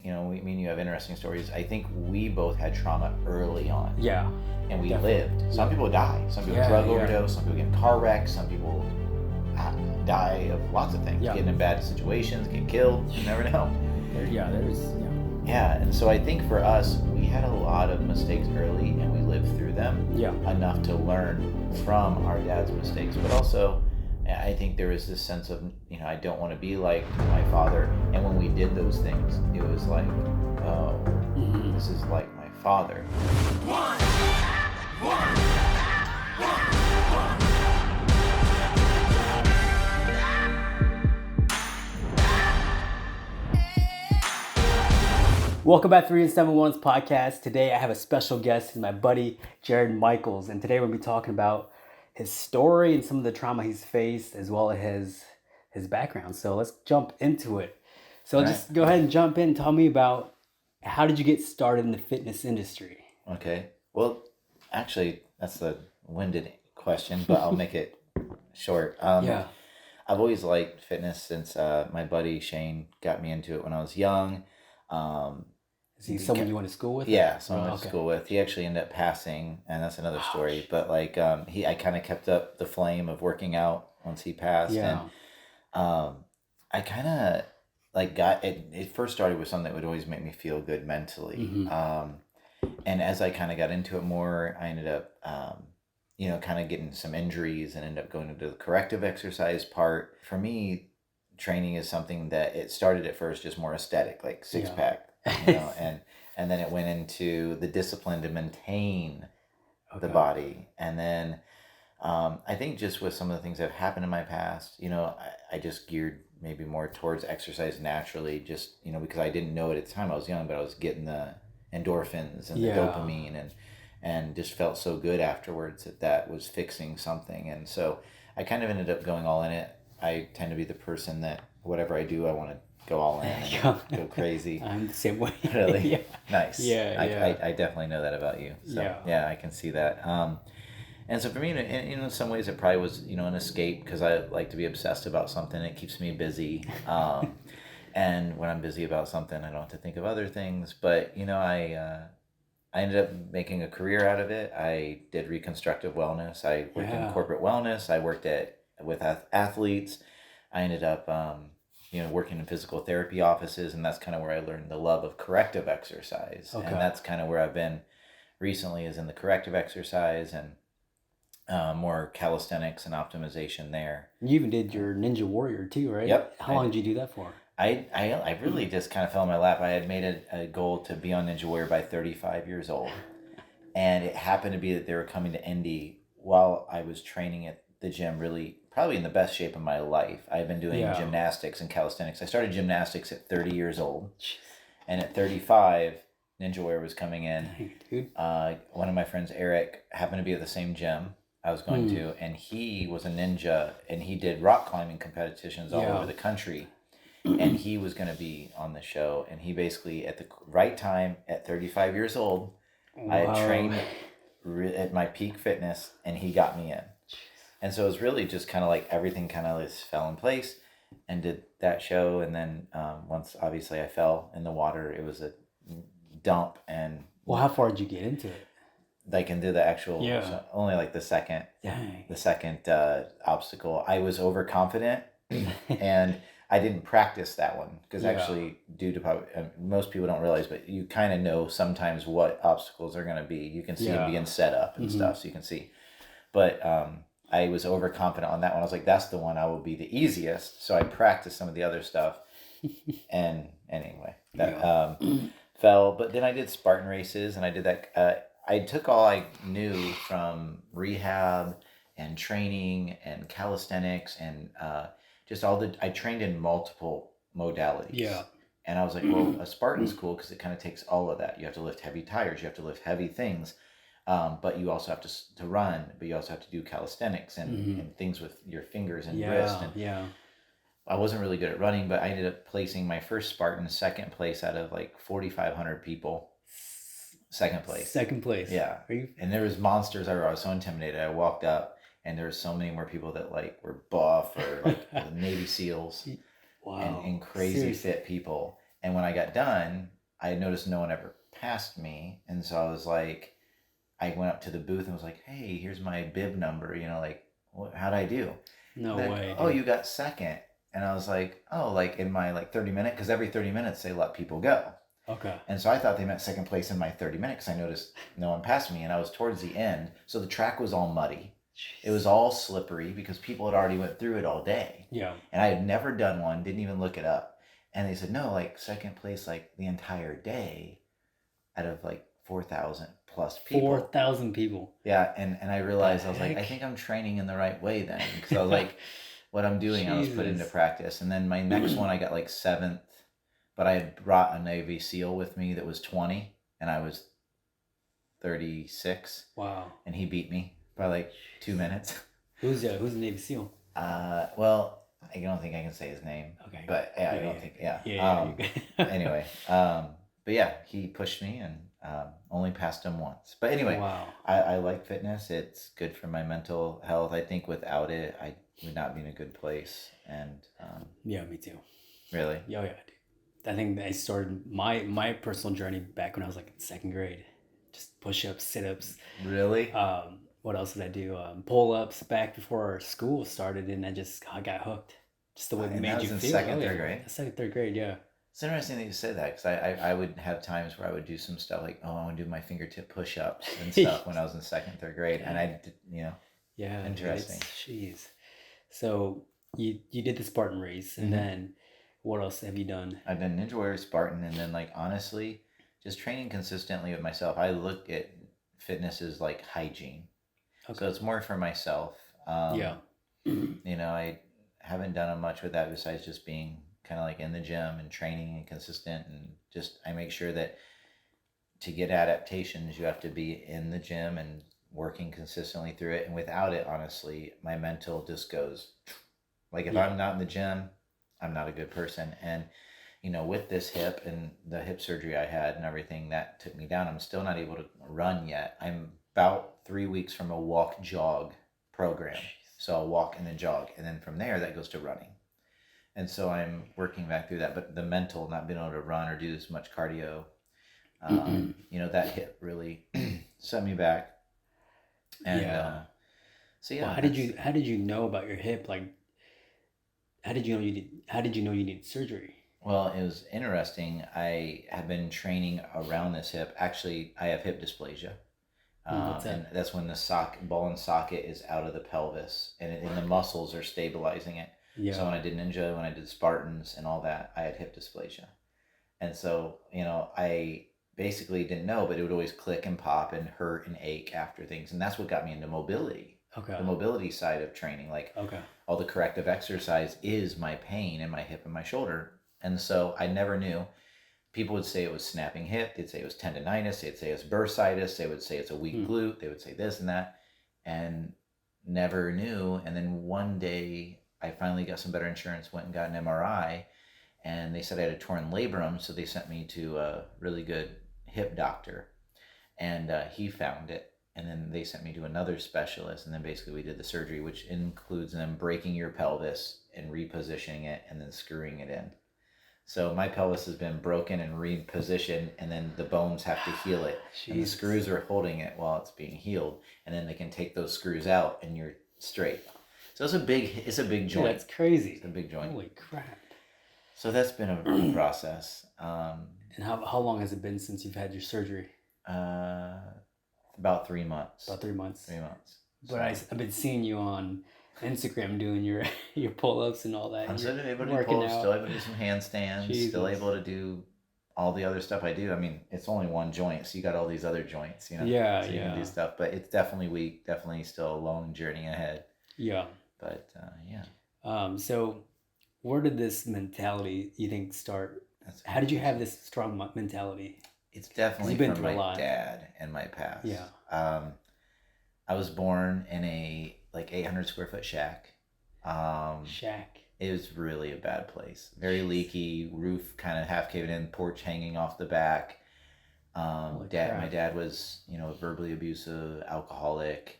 You know, me and you have interesting stories. I think we both had trauma early on. Yeah. And we definitely. lived. Some people die. Some people drug overdose. Some people get in car wrecks. Some people die of lots of things. Get in bad situations, get killed. You never know. Yeah. And so I think for us, we had a lot of mistakes early, and we lived through them enough to learn from our dad's mistakes. But also, I think there was this sense of, I don't want to be like my father. And when we did those things, it was like, oh, this is like my father. Welcome back to 371's podcast. Today I have a special guest. He's my buddy, Jared Michaels. And today we're going to be talking about his story and some of the trauma he's faced, as well as his background. So let's jump into it. So just go ahead and jump in. Tell me about, how did you get started in the fitness industry? Okay. Well, actually, that's a winded question, but I'll make it short. I've always liked fitness since my buddy Shane got me into it when I was young. Is he someone you went to school with? Yeah, someone I went to school with. He actually ended up passing, and that's another story. But I kind of kept up the flame of working out once he passed, and I kind of got it. It first started with something that would always make me feel good mentally. And as I kind of got into it more, I ended up, kind of getting some injuries and ended up going into the corrective exercise part. For me, training is something that it started at first just more aesthetic, like six pack, and then it went into the discipline to maintain the body. And then I think just with some of the things that have happened in my past, I just geared maybe more towards exercise naturally, just, because I didn't know it at the time. I was young, but I was getting the endorphins and the dopamine and just felt so good afterwards that was fixing something. And so I kind of ended up going all in it. I tend to be the person that whatever I do, I want to go all in and go crazy. I'm the same way. Really? Nice. Yeah. I definitely know that about you. So I can see that. And so for me, in some ways, it probably was, an escape, because I like to be obsessed about something. It keeps me busy. And when I'm busy about something, I don't have to think of other things. But, I ended up making a career out of it. I did reconstructive wellness. I worked in corporate wellness. I worked with athletes. I ended up, working in physical therapy offices, and that's kind of where I learned the love of corrective exercise. And that's kind of where I've been recently, is in the corrective exercise and more calisthenics and optimization there. You even did your Ninja Warrior too, right? Yep. How long did you do that for? I really just kind of fell in my lap. I had made a goal to be on Ninja Warrior by 35 years old. And it happened to be that they were coming to Indy while I was training at the gym, really probably in the best shape of my life. I've been doing gymnastics and calisthenics. I started gymnastics at 30 years old. And at 35, Ninja Warrior was coming in. One of my friends, Eric, happened to be at the same gym I was going to. And he was a ninja, and he did rock climbing competitions all over the country. And he was going to be on the show, and he basically, at the right time, at 35 years old, I had trained at my peak fitness, and he got me in. And so it was really just kind of like everything kind of just fell in place, and did that show. And then once, obviously, I fell in the water, it was a dump. And how far did you get into it? Like into the actual, so only like the second obstacle. I was overconfident, and I didn't practice that one, because actually, due to most people don't realize, but you kind of know sometimes what obstacles are going to be. You can see them being set up and stuff, so you can see. But I was overconfident on that one. I was like, that's the one I will be the easiest. So I practiced some of the other stuff, and anyway, that fell. But then I did Spartan races, and I did that. I took all I knew from rehab and training and calisthenics and just I trained in multiple modalities. And I was like, well, a Spartan's cool because it kind of takes all of that. You have to lift heavy tires, you have to lift heavy things, but you also have to run, but you also have to do calisthenics and things with your fingers and wrist. And I wasn't really good at running, but I ended up placing my first Spartan second place out of like 4,500 people. Second place. Yeah. And there was monsters everywhere. I was so intimidated. I walked up, and there were so many more people that were buff or like Navy SEALs and crazy fit people. And when I got done, I noticed no one ever passed me. And so I was like, I went up to the booth and was like, hey, here's my bib number. Like, how'd I do? No They're like, way, oh, dude. you got second. And I was like, oh, like in my like 30 minute, because every 30 minutes they let people go. Okay. And so I thought they meant second place in my 30 minute because I noticed no one passed me and I was towards the end. So the track was all muddy. Jeez. It was all slippery because people had already went through it all day. Yeah. And I had never done one, didn't even look it up. And they said, no, like second place like the entire day out of like 4,000 plus people. 4,000 people. Yeah, and I realized, I was like, I think I'm training in the right way then. Because I was like, what I'm doing, I was put into practice. And then my next one, I got like 7th. But I had brought a Navy SEAL with me that was 20, and I was 36. Wow. And he beat me by like 2 minutes. Who's the Navy SEAL? Well, I don't think I can say his name. Okay. But yeah, I don't think, yeah. Anyway, but yeah, he pushed me and only passed him once. But anyway, wow. I like fitness. It's good for my mental health. I think without it, I would not be in a good place. And yeah, me too. Really? Oh, yeah, dude. I think I started my personal journey back when I was like in 2nd grade. Just push-ups, sit-ups. Really? What else did I do? Pull-ups back before school started, and I got hooked. Just the way it made you feel. Second, third grade? 2nd, 3rd grade, yeah. It's interesting that you say that because I would have times where I would do some stuff like, oh, I want to do my fingertip push-ups and stuff when I was in 2nd, 3rd grade. And I did, Yeah. Interesting. Jeez. So you did the Spartan race, and then what else have you done? I've done Ninja Warrior, Spartan, and then like honestly, just training consistently with myself. I look at fitness as like hygiene. Okay. So it's more for myself. Yeah. I haven't done much with that besides just being kind of like in the gym and training and consistent, and just I make sure that to get adaptations you have to be in the gym and working consistently through it. And without it, honestly, my mental just goes like if I'm not in the gym, I'm not a good person. And with this hip and the hip surgery I had and everything that took me down, I'm still not able to run yet. I'm about 3 weeks from a walk jog program. So I'll walk and then jog, and then from there that goes to running. And so I'm working back through that. But the mental, not being able to run or do as much cardio, that hip really set me back. And so yeah. Well, how did you know about your hip? Like, how did you know you needed surgery? Well, it was interesting. I have been training around this hip. Actually, I have hip dysplasia. What's that? And that's when the ball and socket is out of the pelvis, and the muscles are stabilizing it. Yeah. So when I did Ninja, when I did Spartans and all that, I had hip dysplasia. And so, I basically didn't know, but it would always click and pop and hurt and ache after things. And that's what got me into mobility. Okay. The mobility side of training, like all the corrective exercise is my pain in my hip and my shoulder. And so I never knew. People would say it was snapping hip. They'd say it was tendonitis. They'd say it's bursitis. They would say it's a weak glute. They would say this and that, and never knew. And then one day I finally got some better insurance, went and got an MRI, and they said I had a torn labrum. So they sent me to a really good hip doctor, and he found it. And then they sent me to another specialist, and then basically we did the surgery, which includes them breaking your pelvis and repositioning it and then screwing it in. So my pelvis has been broken and repositioned, and then the bones have to heal it. Jeez. And the screws are holding it while it's being healed, and then they can take those screws out, and you're straight. So it's a big joint. Yeah, that's crazy. It's a big joint. Holy crap! So that's been a process. And how long has it been since you've had your surgery? About 3 months. About 3 months. 3 months. But I've been seeing you on Instagram doing your pull-ups and all that. I'm still able to do pull-ups, still able to do some handstands, Jesus. Still able to do all the other stuff I do. I mean, it's only one joint, so you got all these other joints, Yeah, so you can do stuff, but it's definitely weak, definitely still a long journey ahead. Yeah. But yeah. So where did this mentality, you think, start? How did you have this strong mentality? It's definitely from my dad and my past. Yeah. I was born in a 800 square foot shack. Shack. It was really a bad place. Very leaky, roof kind of half caving in, porch hanging off the back. My dad was, verbally abusive, alcoholic.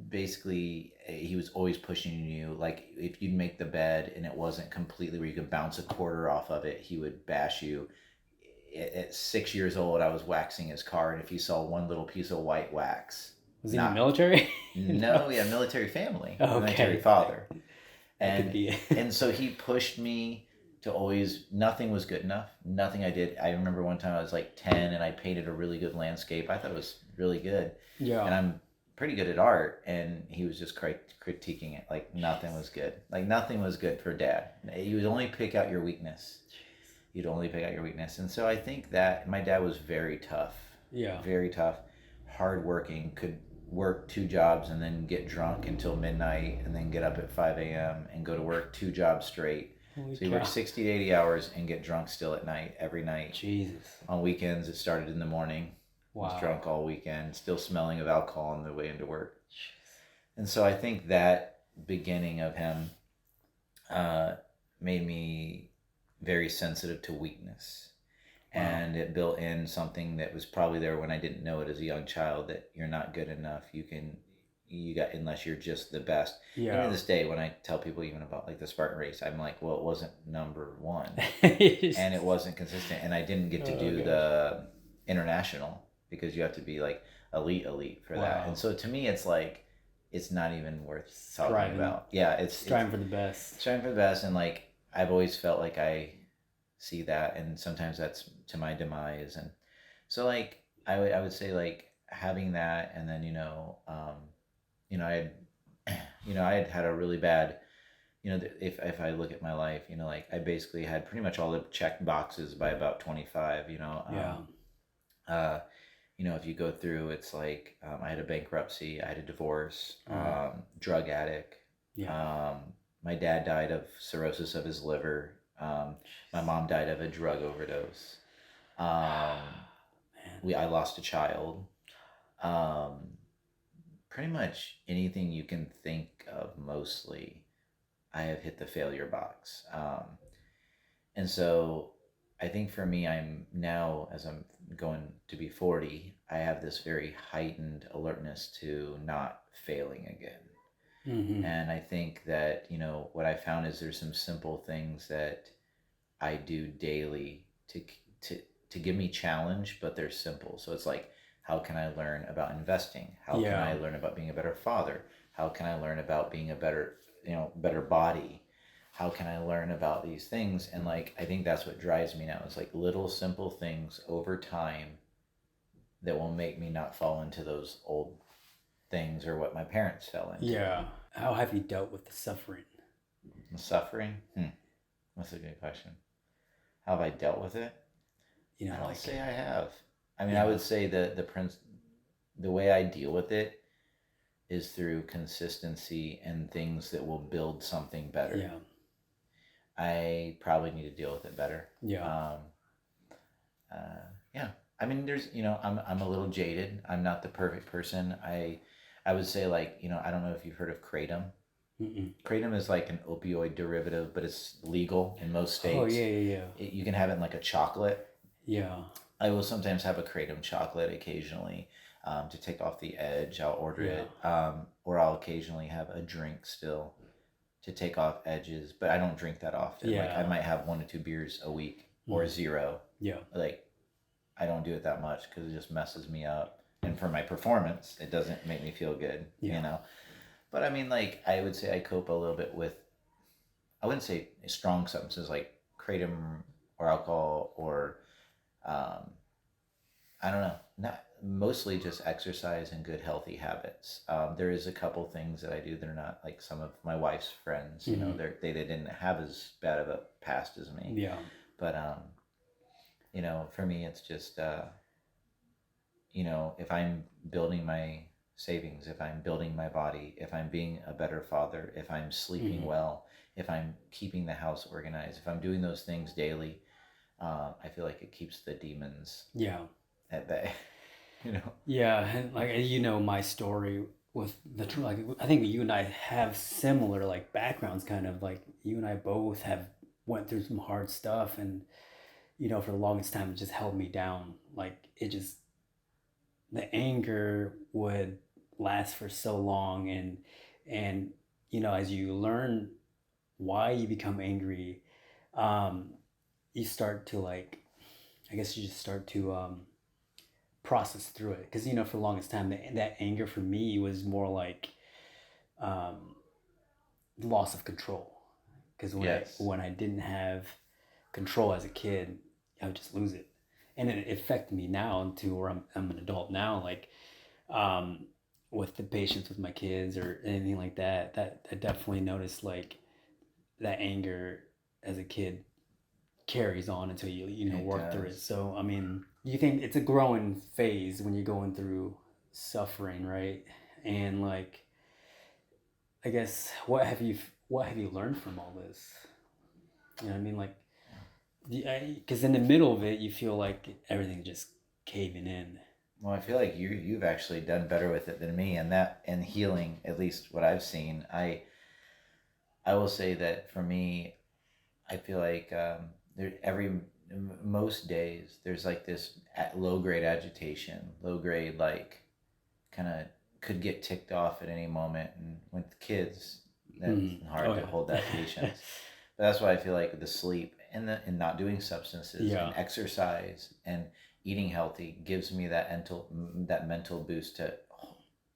basically he was always pushing you. Like if you'd make the bed and it wasn't completely where you could bounce a quarter off of it, he would bash you. At 6 years old, I was waxing his car, and if he saw one little piece of white wax, Was he in the military? no, yeah, military family, Okay. military father, That could and be and so he pushed me to always. Nothing was good enough. Nothing I did. I remember one time I was like 10, and I painted a really good landscape. I thought it was really good, yeah. and I'm pretty good at art, and he was just critiquing it like nothing was good. Like nothing was good for dad. He would only pick out your weakness. You'd only pick out your weakness. And so I think that my dad was very tough. Yeah. Very tough, hardworking, could work 2 jobs and then get drunk until midnight and then get up at 5 a.m. and go to work 2 jobs straight. Holy So he cow. worked 60 to 80 hours and get drunk still at night, every night. Jesus. On weekends, it started in the morning. Wow. Was drunk all weekend, still smelling of alcohol on the way into work. And so I think that beginning of him made me very sensitive to weakness. Wow. And it built in something that was probably there when I didn't know it as a young child, that you're not good enough. Unless you're just the best. Yeah. Even to this day, when I tell people even about like the Spartan race, I'm like, well, it wasn't number one and it wasn't consistent. And I didn't get to do the international because you have to be like elite for that. And so to me, it's like, it's not even worth talking about. Yeah. It's striving for the best. Striving for the best. And like, I've always felt like I see that, and sometimes that's to my demise. And so like I would say like having that, and then I had a really bad, if I look at my life, like I basically had pretty much all the checked boxes by about 25. If you go through, it's like I had a bankruptcy, I had a divorce, drug addict. Yeah. My dad died of cirrhosis of his liver. My mom died of a drug overdose. I lost a child. Pretty much anything you can think of, mostly, I have hit the failure box. And so I think for me, I'm now, as I'm going to be 40, I have this very heightened alertness to not failing again. Mm-hmm. And I think that, what I found is there's some simple things that I do daily to give me challenge, but they're simple. So it's like, how can I learn about investing? How can I learn about being a better father? How can I learn about being a better body? How can I learn about these things? And like, I think that's what drives me now. It's like little simple things over time that will make me not fall into those old things or what my parents fell into. Yeah. How have you dealt with the suffering? The suffering? That's a good question. How have I dealt with it? I don't say I have. I mean, I would say the way I deal with it is through consistency and things that will build something better. Yeah. I probably need to deal with it better. Yeah. Yeah. I mean, there's, I'm a little jaded. I'm not the perfect person. I would say, like, I don't know if you've heard of kratom. Mm-mm. Kratom is like an opioid derivative, but it's legal in most states. Oh, yeah. You can have it in like a chocolate. Yeah. I will sometimes have a kratom chocolate occasionally to take off the edge. I'll order it. Or I'll occasionally have a drink still to take off edges, but I don't drink that often. Yeah. Like I might have 1 to 2 beers a week or 0. Yeah. Like I don't do it that much because it just messes me up. And for my performance, it doesn't make me feel good, But I mean, like, I would say I cope a little bit with, I wouldn't say strong substances like kratom or alcohol or, I don't know, not mostly just exercise and good healthy habits. There is a couple things that I do that are not like some of my wife's friends. They didn't have as bad of a past as me. Yeah. But for me, it's just if I'm building my savings, if I'm building my body, if I'm being a better father, if I'm sleeping well, if I'm keeping the house organized, if I'm doing those things daily, I feel like it keeps the demons at bay. Yeah, and like my story with like I think you and I have similar like backgrounds, kind of like you and I both have went through some hard stuff, and for the longest time it just held me down. Like it just, the anger would lasts for so long, and as you learn why you become angry, you start to like, I guess you just start to process through it, because for the longest time that anger for me was more like um, loss of control, because Yes. when I didn't have control as a kid, I would just lose it, and it affected me now to where I'm an adult now, like um, with the patience with my kids or anything like that. That I definitely noticed like that anger as a kid carries on until you It work through it. does. So I mean, you think it's a growing phase when you're going through suffering, right? And like, I guess what have you learned from all this? You know what I mean? Like, because in the middle of it, you feel like everything's just caving in. Well, I feel like you've actually done better with it than me, and that and healing, at least what I've seen. I will say that for me, I feel like there most days there's like this low grade agitation, low grade like kind of could get ticked off at any moment, and with kids, that's Mm. hard Oh to hold that yeah. patience. But that's why I feel like the sleep and not doing substances and Yeah. exercise and eating healthy gives me that mental boost to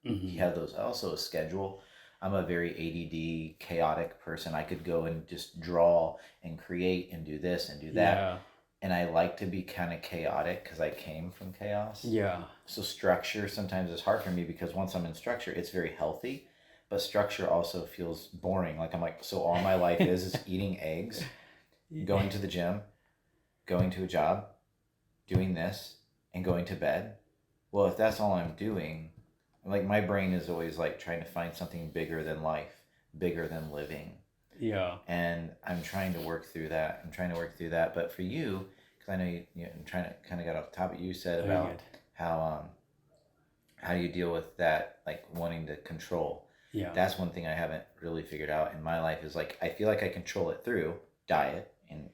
Hmm. have those. Also a schedule. I'm a very ADD chaotic person. I could go and just draw and create and do this and do that, Yeah. and I like to be kind of chaotic because I came from chaos. Yeah. So structure sometimes is hard for me because once I'm in structure, it's very healthy, but structure also feels boring. Like I'm like, so all my life is eating eggs, going to the gym, going to a job, doing this, and going to bed. Well, if that's all I'm doing, like my brain is always like trying to find something bigger than life, bigger than living, Yeah. and I'm trying to work through that. I'm trying to work through that. But for you, because I know I'm trying to kind of get off the topic. You said Very about good. how you deal with that, like wanting to control. Yeah. That's one thing I haven't really figured out in my life is like I feel like I control it through diet and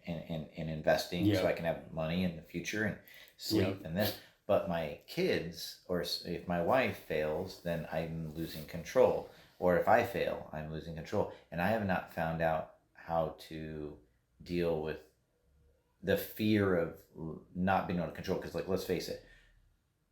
investing so Yeah. I can have money in the future and Yeah. sleep and this. But my kids, or if my wife fails, then I'm losing control. Or if I fail, I'm losing control. And I have not found out how to deal with the fear of not being able to control. Because, like, let's face it,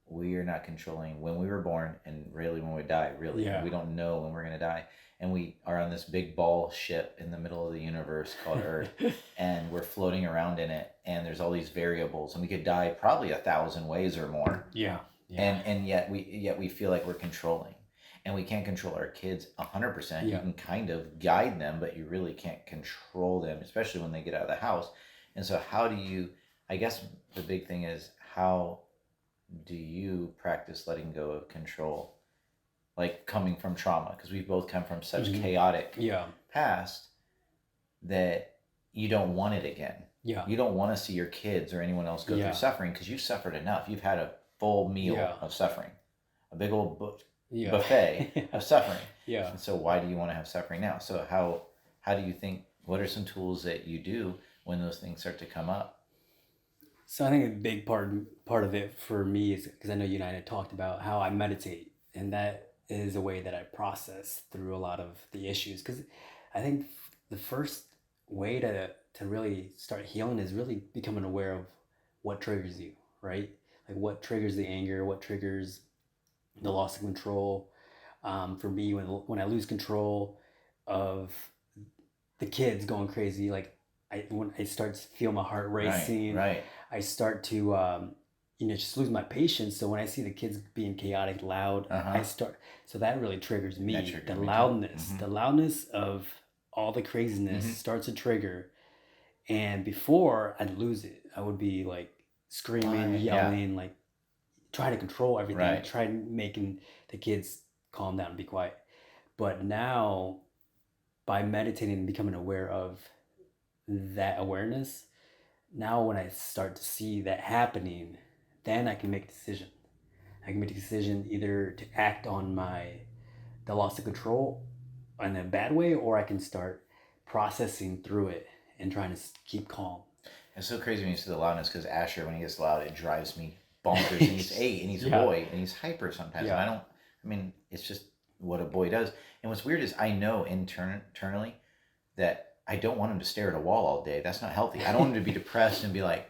we are not controlling when we were born and really when we die, really. Yeah. We don't know when we're going to die. And we are on this big ball ship in the middle of the universe called Earth, and we're floating around in it, and there's all these variables, and we could die probably 1,000 ways or more. Yeah. Yeah. And yet we feel like we're controlling. And we can't control our kids 100%. You Yeah. can kind of guide them, but you really can't control them, especially when they get out of the house. And so how do you, I guess the big thing is, how do you practice letting go of control, like coming from trauma, because we both come from such Hmm. chaotic Yeah. past that you don't want it again. Yeah. You don't want to see your kids or anyone else go through Yeah. suffering because you've suffered enough. You've had a full meal Yeah. of suffering, a big old Yeah. buffet of suffering. Yeah. And so why do you want to have suffering now? So how do you think, what are some tools that you do when those things start to come up? So I think a big part of it for me is because I know you and I had talked about how I meditate, and that is a way that I process through a lot of the issues. Because I think the first way to really start healing is really becoming aware of what triggers you, right? Like what triggers the anger, what triggers the loss of control. For me, when I lose control of the kids going crazy, like when I start to feel my heart Right, racing, right. I start to just lose my patience. So when I see the kids being chaotic, loud, Uh-huh. so that really triggers That me. triggers me too. The loudness of all the craziness Mm-hmm. starts to trigger. And before I'd lose it, I would be like screaming, Right. Yeah. yelling, like trying to control everything, Right. trying making the kids calm down and be quiet. But now, by meditating and becoming aware of that awareness, now when I start to see that happening, then I can make a decision. I can make a decision either to act on the loss of control in a bad way, or I can start processing through it and trying to keep calm. It's so crazy when you see the loudness because Asher, when he gets loud, it drives me bonkers. And he's 8 and he's a Yeah. boy and he's hyper sometimes. And Yeah. I mean, it's just what a boy does. And what's weird is I know internally that I don't want him to stare at a wall all day. That's not healthy. I don't want him to be depressed and be like,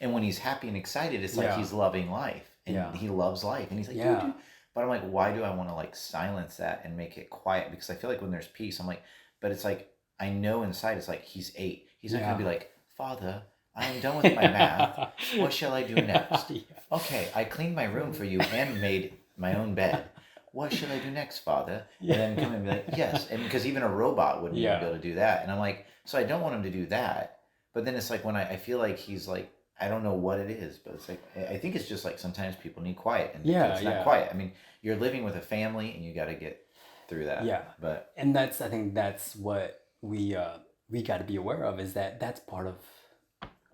and when he's happy and excited, it's like Yeah. he's loving life and Yeah. he loves life. And he's like, Yeah. dude. But I'm like, why do I want to like silence that and make it quiet? Because I feel like when there's peace, I'm like, but it's like, I know inside it's like, he's 8. He's not going to be like, Father, I am done with my math. What shall I do next? Yeah. Okay, I cleaned my room for you and made my own bed. What should I do next, Father? Yeah. And then come and be like, yes. And because even a robot wouldn't even be able to do that. And I'm like, so I don't want him to do that. But then it's like when I feel like he's like, I don't know what it is, but it's like, I think it's just like sometimes people need quiet. And it's not quiet. I mean, you're living with a family and you got to get through that. Yeah. But and I think that's what we got to be aware of, is that that's part of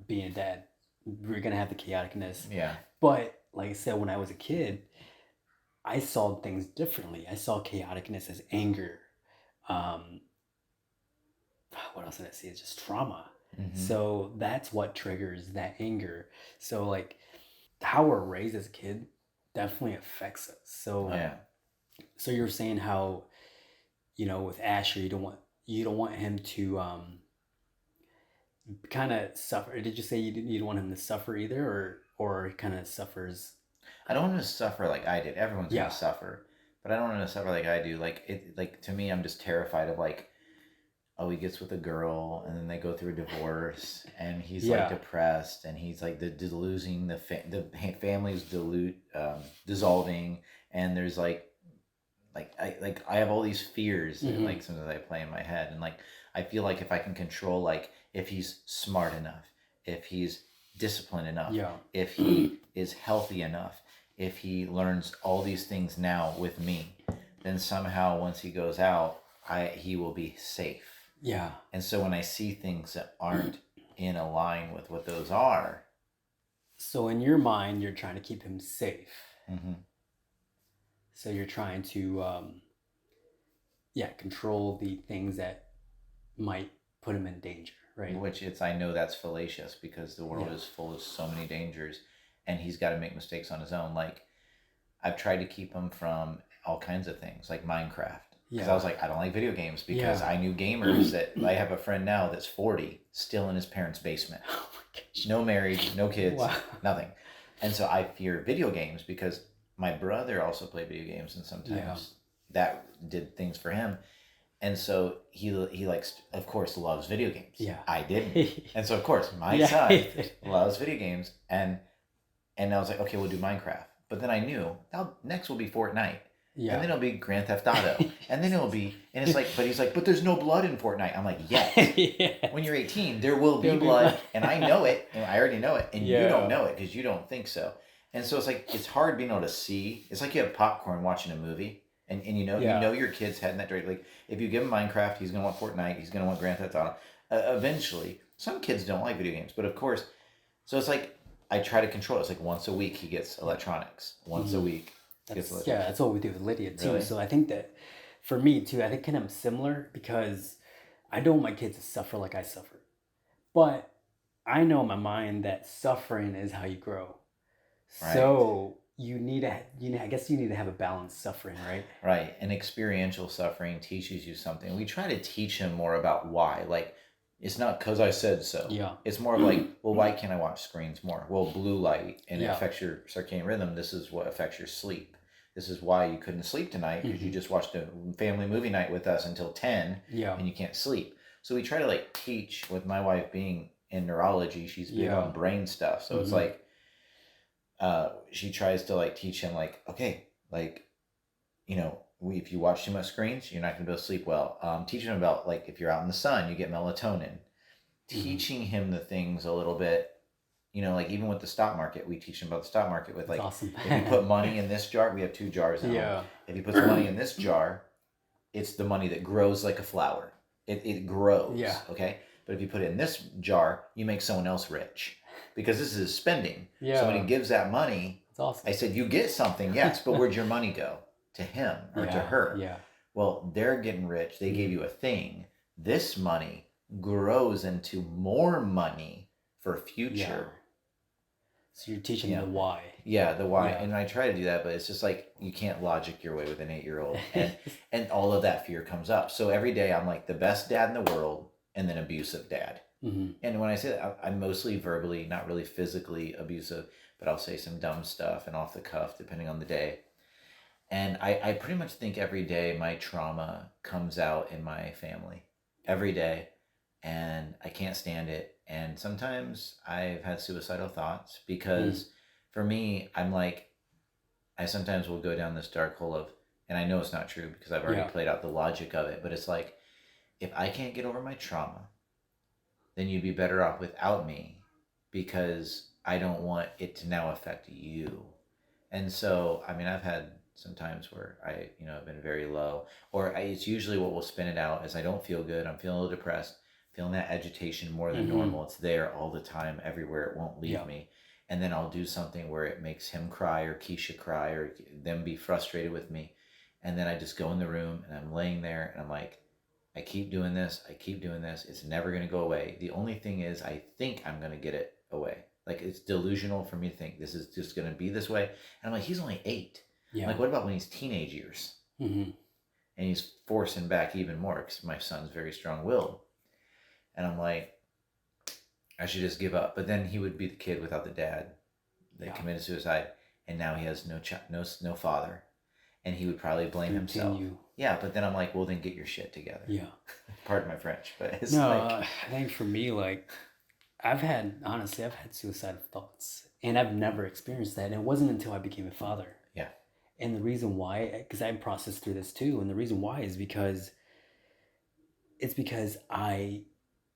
being a dad. We're going to have the chaoticness. Yeah. But like I said, when I was a kid, I saw things differently. I saw chaoticness as anger. What else did I see? It's just trauma. Mm-hmm. So that's what triggers that anger. So like how we're raised as a kid definitely affects us. So so you're saying how, with Asher, you don't want him to kind of suffer. Did you say you don't want him to suffer either, or he kind of suffers? I don't want him to suffer like I did. Everyone's gonna suffer, but I don't want him to suffer like I do. Like to me, I'm just terrified of like, oh, he gets with a girl and then they go through a divorce and he's like depressed and he's like losing the family's dissolving, and there's like I have all these fears and like sometimes I play in my head, and like I feel like if I can control, like if he's smart enough, if he's disciplined enough, if he is healthy enough, if he learns all these things now with me, then somehow once he goes out, he will be safe. Yeah. And so when I see things that aren't in a line with what those are. So in your mind, you're trying to keep him safe. Mm-hmm. So you're trying to, control the things that might put him in danger, right? Which I know that's fallacious, because the world is full of so many dangers and he's got to make mistakes on his own. Like I've tried to keep him from all kinds of things like Minecraft. Because I was like, I don't like video games, because I knew gamers that I have a friend now that's 40, still in his parents' basement. Oh my gosh. No married, no kids, nothing. And so I fear video games because my brother also played video games, and sometimes that did things for him. And so he likes, of course, loves video games. Yeah. I didn't. And so, of course, my son loves video games. And I was like, okay, we'll do Minecraft. But then I knew, next will be Fortnite. Yeah. And then it'll be Grand Theft Auto. And then it'll be, and it's like, but he's like, but there's no blood in Fortnite. I'm like, yes. When you're 18, there will be blood. And I know it. And I already know it. And you don't know it because you don't think so. And so it's like, it's hard being able to see. It's like you have popcorn watching a movie. And you know your kid's heading that direction. Like if you give him Minecraft, he's going to want Fortnite. He's going to want Grand Theft Auto. Eventually, some kids don't like video games. But of course, so it's like, I try to control it. It's like once a week he gets electronics. Once a week. That's what we do with Lydia too. Really? So I think that for me too, I think kind of similar, because I don't want my kids to suffer like I suffer. But I know in my mind that suffering is how you grow. Right. So you need I guess you need to have a balanced suffering, right? Right. And experiential suffering teaches you something. We try to teach him more about why. Like, it's not because I said so. Yeah. It's more of like, well, why can't I watch screens more? Well, blue light, and it affects your circadian rhythm. This is what affects your sleep. This is why you couldn't sleep tonight, because you just watched a family movie night with us until 10 and you can't sleep. So we try to like teach, with my wife being in neurology, she's big on brain stuff. So it's like, she tries to like teach him like, okay, like, if you watch too much screens, you're not going to be able to sleep well. Teaching him about like, if you're out in the sun, you get melatonin. Teaching him the things a little bit, like even with the stock market, we teach him about the stock market with like, awesome. If you put money in this jar, we have 2 jars now. If you put some money in this jar, it's the money that grows like a flower. It grows. Yeah. Okay. But if you put it in this jar, you make someone else rich, because this is spending. Yeah. So when he gives that money, that's awesome. I said, you get something, yes, but where'd your money go? To him or to her? Yeah. Well, they're getting rich. They gave you a thing. This money grows into more money for future. So you're teaching them the why. Yeah, the why. And I try to do that, but it's just like you can't logic your way with an 8-year-old. And all of that fear comes up. So every day I'm like the best dad in the world and then abusive dad. Mm-hmm. And when I say that, I'm mostly verbally, not really physically abusive, but I'll say some dumb stuff and off the cuff depending on the day. And I pretty much think every day my trauma comes out in my family. Every day. And I can't stand it. And sometimes I've had suicidal thoughts because for me, I'm like, I sometimes will go down this dark hole of, and I know it's not true because I've already played out the logic of it, but it's like, if I can't get over my trauma, then you'd be better off without me because I don't want it to now affect you. And so, I mean, I've had some times where I've been very low, it's usually what will spin it out is I don't feel good. I'm feeling a little depressed, feeling that agitation more than normal. It's there all the time, everywhere. It won't leave me. And then I'll do something where it makes him cry or Keisha cry or them be frustrated with me. And then I just go in the room and I'm laying there and I'm like, I keep doing this. It's never going to go away. The only thing is I think I'm going to get it away. Like it's delusional for me to think this is just going to be this way. And I'm like, he's only 8. Yeah. Like, what about when he's teenage years? Mm-hmm. And he's forcing back even more because my son's very strong-willed. And I'm like, I should just give up. But then he would be the kid without the dad that committed suicide. And now he has no father. And he would probably blame himself. Yeah, but then I'm like, well, then get your shit together. Yeah. Pardon my French, but it's I think for me, like, I've had suicidal thoughts. And I've never experienced that. And it wasn't until I became a father. Yeah. And the reason why, because I processed through this too. And the reason why is because I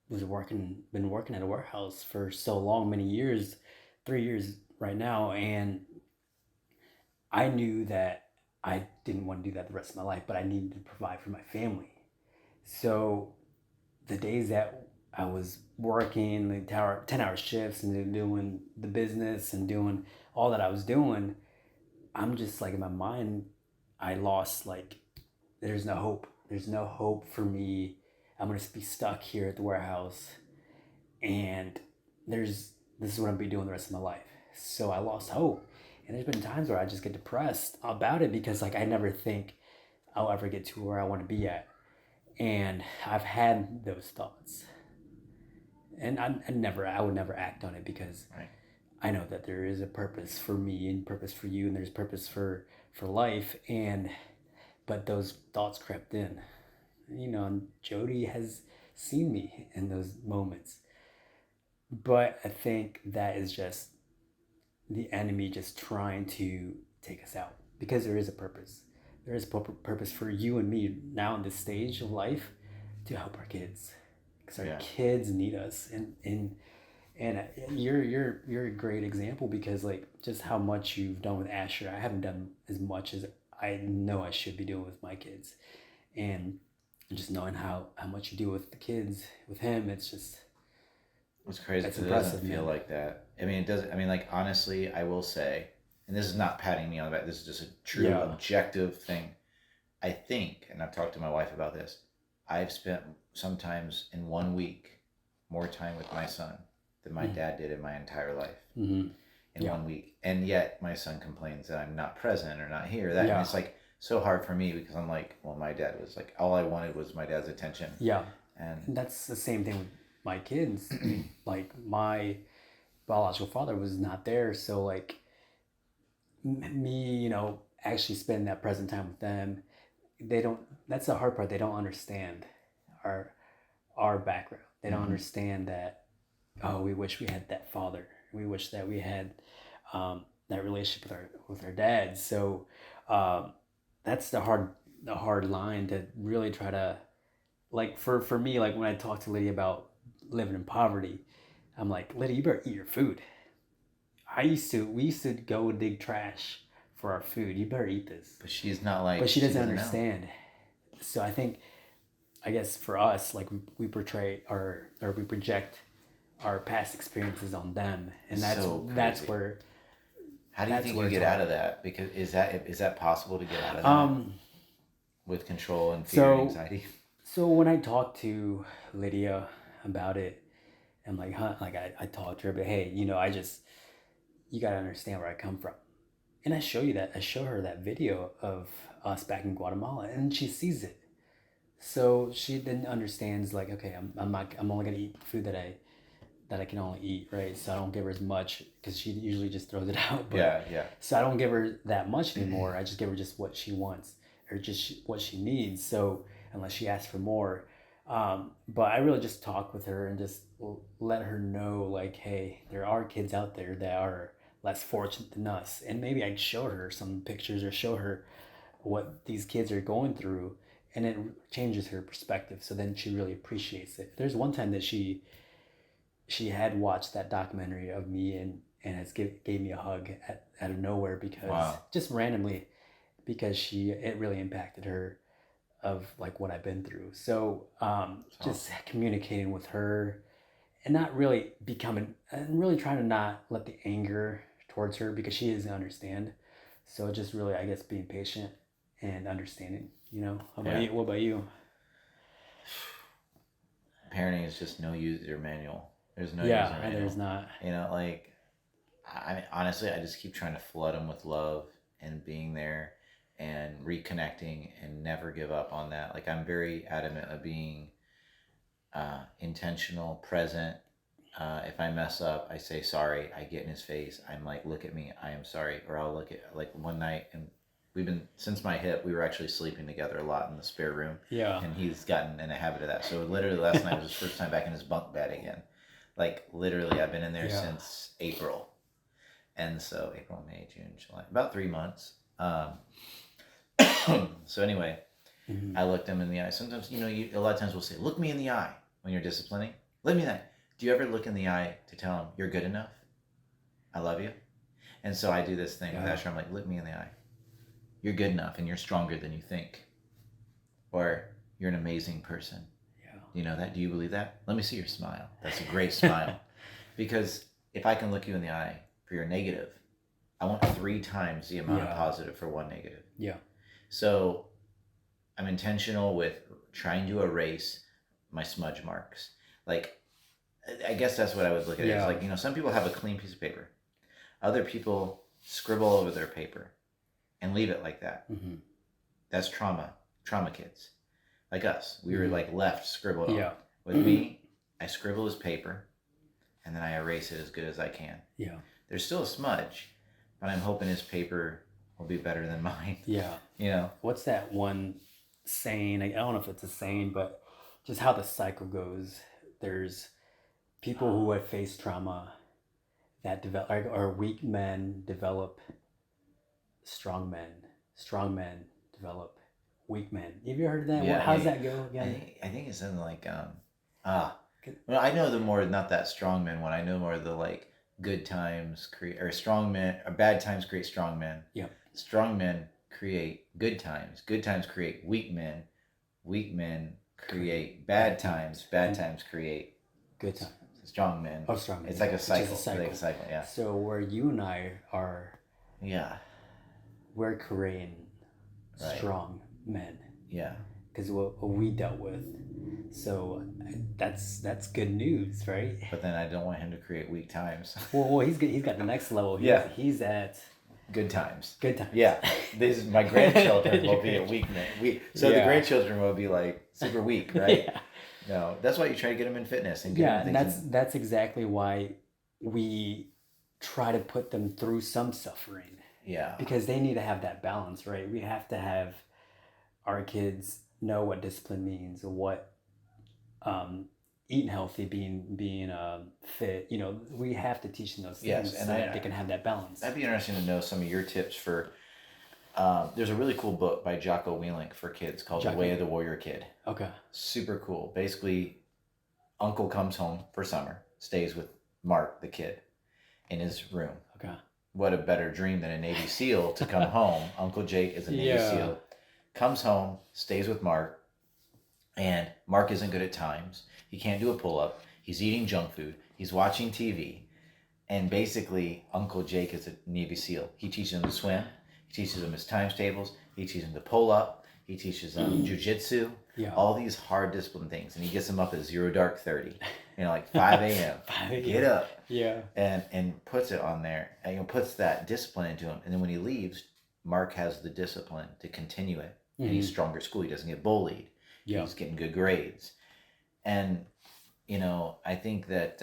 was been working at a warehouse for so long, many years, 3 years right now. And I knew that I didn't want to do that the rest of my life, but I needed to provide for my family. So the days that I was working the 10-hour shifts and doing the business and doing all that I was doing, I'm just like in my mind, I lost like, there's no hope. There's no hope for me. I'm going to be stuck here at the warehouse and this is what I'm going to be doing the rest of my life. So I lost hope. And there's been times where I just get depressed about it because like I never think I'll ever get to where I want to be at. And I've had those thoughts. And I would never act on it because I know that there is a purpose for me and purpose for you and there's purpose for life. But those thoughts crept in. And Jody has seen me in those moments. But I think that is just the enemy just trying to take us out because there is a purpose. There is a purpose for you and me now in this stage of life to help our kids because our kids need us. And you're a great example because like just how much you've done with Asher. I haven't done as much as I know I should be doing with my kids. And just knowing how much you do with the kids, with him, it's just... It's crazy because it doesn't feel like that. I mean, it doesn't. I mean, like, honestly, I will say, and this is not patting me on the back, this is just a true objective thing. I think, and I've talked to my wife about this, I've spent sometimes in 1 week more time with my son than my dad did in my entire life. Mm-hmm. In 1 week. And yet my son complains that I'm not present or not here. And it's like so hard for me because I'm like, well, my dad was like, all I wanted was my dad's attention. Yeah. And that's the same thing with my kids. Like my biological father was not there, so like me actually spending that present time with them, that's the hard part. They don't understand our background. They don't understand that we wish we had that father, we wish that we had that relationship with our dad. So that's the hard line to really try to, like, for me, like when I talk to Lydia about living in poverty, I'm like, Lydia, you better eat your food. We used to go dig trash for our food. You better eat this. But she's not like... But she doesn't understand. Know. So I guess for us, like we portray we project our past experiences on them. And that's where... How do you think you get out of that? Because is that possible to get out of that? With control and fear and anxiety? So when I talk to Lydia about it, I'm like, like I talked to her, but hey, you got to understand where I come from. And I show her that video of us back in Guatemala, and she sees it. So she then understands, like, okay, I'm only gonna eat food that I can only eat, right? So I don't give her as much, because she usually just throws it out. But, yeah. So I don't give her that much anymore. I just give her just what she wants, or just what she needs. So unless she asks for more, but I really just talk with her and just let her know, like, hey, there are kids out there that are less fortunate than us, and maybe I'd show her some pictures or show her what these kids are going through, and it changes her perspective. So then she really appreciates it. There's one time that she had watched that documentary of me, and gave me a hug out of nowhere, because just randomly, because it really impacted her, of like what I've been through. So just communicating with her, and not really and really trying to not let the anger towards her, because she doesn't understand. So just really, I guess, being patient and understanding. How about you? What about you? Parenting is just no user manual. There's no user manual. There's not. Like, I mean, honestly, I just keep trying to flood them with love and being there and reconnecting, and never give up on that. Like, I'm very adamant of being intentional, present. If I mess up, I say sorry. I get in his face. I'm like, look at me. I am sorry. Or I'll look at, like, one night, and since my hip, we were actually sleeping together a lot in the spare room. Yeah. And he's gotten in a habit of that. So literally last night was his first time back in his bunk bed again. Like, literally, I've been in there since April. And so April, May, June, July, about 3 months. So anyway, I looked him in the eye. Sometimes, a lot of times we'll say, look me in the eye when you're disciplining. Look me in the eye. Do you ever look in the eye to tell him you're good enough? I love you. And so I do this thing with Asher. I'm like, look me in the eye. You're good enough, and you're stronger than you think. Or you're an amazing person. Yeah. Do you know that? Do you believe that? Let me see your smile. That's a great smile. Because if I can look you in the eye for your negative, I want 3 times the amount of positive for 1 negative. Yeah. So I'm intentional with trying to erase my smudge marks. Like, I guess that's what I would look at. It's like, some people have a clean piece of paper. Other people scribble over their paper and leave it like that. Mm-hmm. That's trauma kids. Like us. We were like left scribbled on. With me, I scribble his paper, and then I erase it as good as I can. Yeah. There's still a smudge, but I'm hoping his paper will be better than mine. Yeah. What's that one saying? I don't know if it's a saying, but just how the cycle goes. There's people who have faced trauma that develop, or weak men develop strong men. Strong men develop weak men. Have you heard of that? Yeah, how does that go again? I think it's in like well, I know the more, not that strong men one. I know more the like good times create, or strong men, or bad times create strong men. Yeah. Strong men create good times. Good times create weak men. Weak men create bad times. Bad times create good times. Strong men. Oh, strong men. It's like a cycle. It's like a cycle. Yeah. So where you and I are. Yeah. We're creating strong men. Yeah. Because what we dealt with. So that's good news, right? But then I don't want him to create weak times. Well, he's got the next level. He's at good times. Good times. Yeah. My grandchildren will be at weak men. So the grandchildren will be like super weak, right? Yeah. No, that's why you try to get them in fitness and get them and that's exactly why we try to put them through some suffering. Yeah. Because they need to have that balance, right? We have to have our kids know what discipline means, what eating healthy, being fit. We have to teach them those things so that they can have that balance. That'd be interesting to know some of your tips for. There's a really cool book by Jocko Willink for kids called The Way of the Warrior Kid. Okay. Super cool. Basically, Uncle comes home for summer, stays with Mark, the kid, in his room. Okay. What a better dream than a Navy SEAL to come home. Uncle Jake is a Navy SEAL. Comes home, stays with Mark, and Mark isn't good at times. He can't do a pull-up. He's eating junk food. He's watching TV. And basically, Uncle Jake is a Navy SEAL. He teaches him to swim. He teaches him his times tables. He teaches him to pull up. He teaches them jujitsu, all these hard discipline things, and he gets them up at 0 dark 30, like 5 a.m. 5 a.m. Get up, Yeah. and puts it on there, and puts that discipline into him. And then when he leaves, Mark has the discipline to continue it, and he's stronger at school. He doesn't get bullied. Yeah. He's getting good grades, and I think that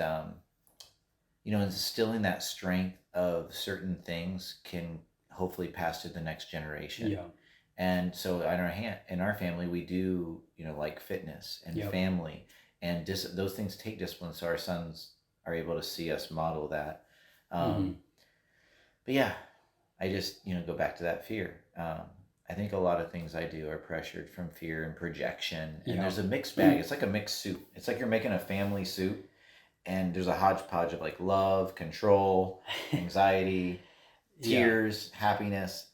instilling that strength of certain things can hopefully pass to the next generation. Yeah. And so in our family, we do, like fitness and family, and those things take discipline. So our sons are able to see us model that. But yeah, I just, go back to that fear. I think a lot of things I do are pressured from fear and projection. And there's a mixed bag. It's like a mixed soup. It's like you're making a family soup, and there's a hodgepodge of like love, control, anxiety, tears, happiness.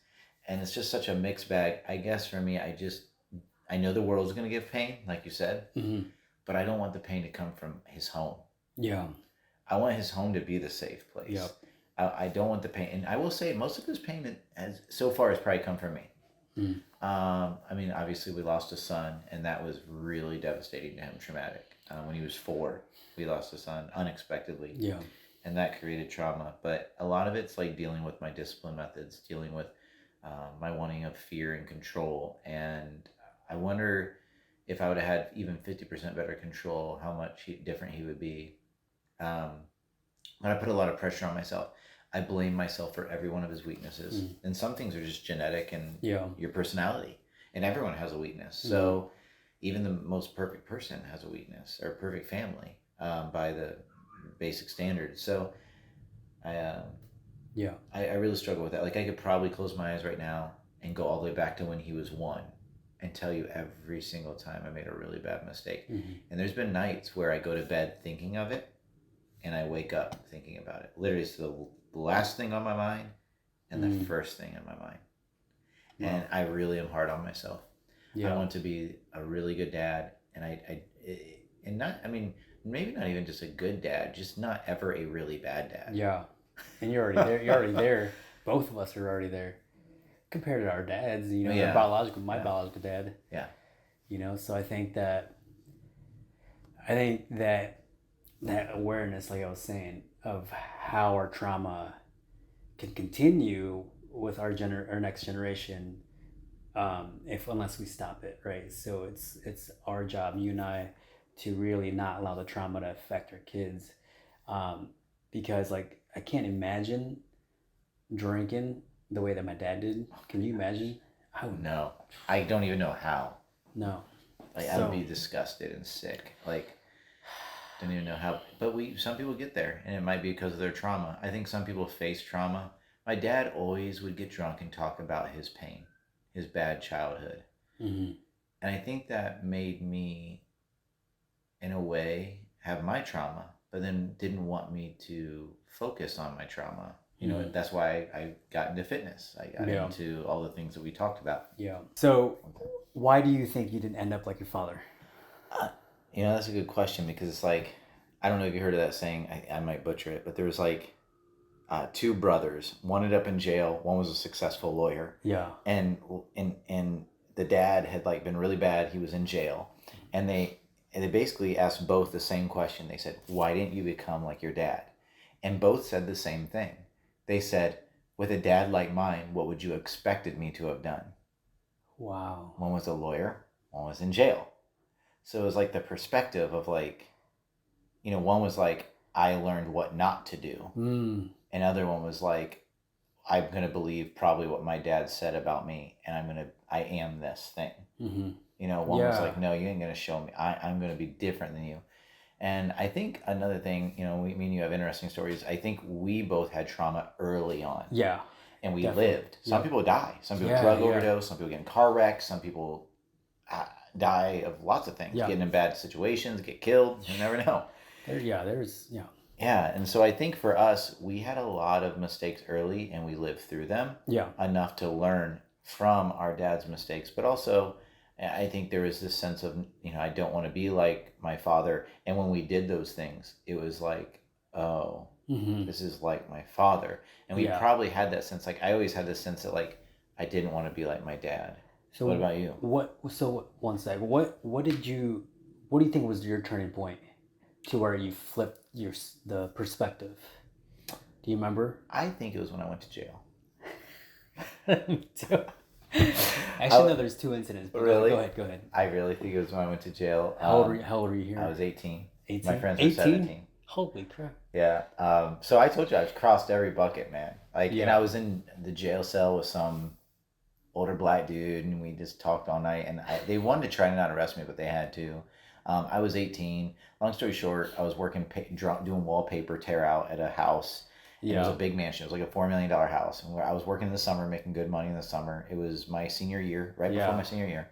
And it's just such a mixed bag. I guess for me, I know the world's going to give pain, like you said, but I don't want the pain to come from his home. Yeah. I want his home to be the safe place. Yep. I don't want the pain. And I will say most of his pain so far has probably come from me. Obviously we lost a son, and that was really devastating to him, traumatic. When he was 4, we lost a son unexpectedly. Yeah. And that created trauma. But a lot of it's like dealing with my discipline methods, dealing with my wanting of fear and control. And I wonder if I would have had even 50% better control, how much different he would be. But I put a lot of pressure on myself. I blame myself for every one of his weaknesses. And some things are just genetic and your personality. And everyone has a weakness. So even the most perfect person has a weakness, or a perfect family by the basic standards. So I really struggle with that. Like I could probably close my eyes right now and go all the way back to when he was 1 and tell you every single time I made a really bad mistake. And there's been nights where I go to bed thinking of it, and I wake up thinking about it. Literally, it's the last thing on my mind and the first thing in my mind. Wow. And I really am hard on myself. I want to be a really good dad, and maybe not even just a good dad, just not ever a really bad dad. Yeah. And you're already there. You're already there. Both of us are already there compared to our dads, my biological dad. Yeah. So I think that that awareness, like I was saying, of how our trauma can continue with our next generation, unless we stop it, right? So it's our job, you and I, to really not allow the trauma to affect our kids, because like I can't imagine drinking the way that my dad did. Can you imagine? No, I don't even know how. No, I would be disgusted and sick. Like, don't even know how. But some people get there, and it might be because of their trauma. I think some people face trauma. My dad always would get drunk and talk about his pain, his bad childhood, and I think that made me, in a way, have my trauma, but then didn't want me to focus on my trauma. That's why I got into fitness. I got into all the things that we talked about. Yeah. So why do you think you didn't end up like your father? That's a good question, because it's like, I don't know if you heard of that saying, I might butcher it, but there was like 2 brothers. One ended up in jail. One was a successful lawyer. Yeah. And the dad had like been really bad. He was in jail. And they basically asked both the same question. They said, why didn't you become like your dad? And both said the same thing. They said, with a dad like mine, what would you expected me to have done? Wow. One was a lawyer. One was in jail. So it was like the perspective of like, one was like, I learned what not to do. Another one was like, I'm going to believe probably what my dad said about me, and I am this thing. One was like, no, you ain't going to show me. I'm going to be different than you. And I think another thing, me and you have interesting stories. I think we both had trauma early on. Yeah. And we lived. Some people die. Some people drug overdose. Some people get in car wrecks. Some people die of lots of things. Get in bad situations, get killed. You never know. Yeah, and so I think for us, we had a lot of mistakes early, and we lived through them enough to learn from our dad's mistakes. But also, I think there was this sense of, I don't want to be like my father. And when we did those things, it was like, oh, this is like my father. And we probably had that sense, like I always had this sense that like, I didn't want to be like my dad. So What about you? One sec. What do you think was your turning point to where you flipped the perspective? Do you remember? I think it was when I went to jail. Me too. Actually, no. There's two incidents. But Really? Go ahead. I really think it was when I went to jail. How old were you here? I was 18. 18? My friends were 17. Holy crap. Yeah. So I told you I've crossed every bucket, man. And I was in the jail cell with some older black dude, and we just talked all night. And they wanted to try to not arrest me, but they had to. I was 18. Long story short, I was working, doing wallpaper tear out at a house. Yeah. It was a big mansion. It was like a $4 million house. And I was working in the summer, making good money in the summer. It was my senior year, right before my senior year.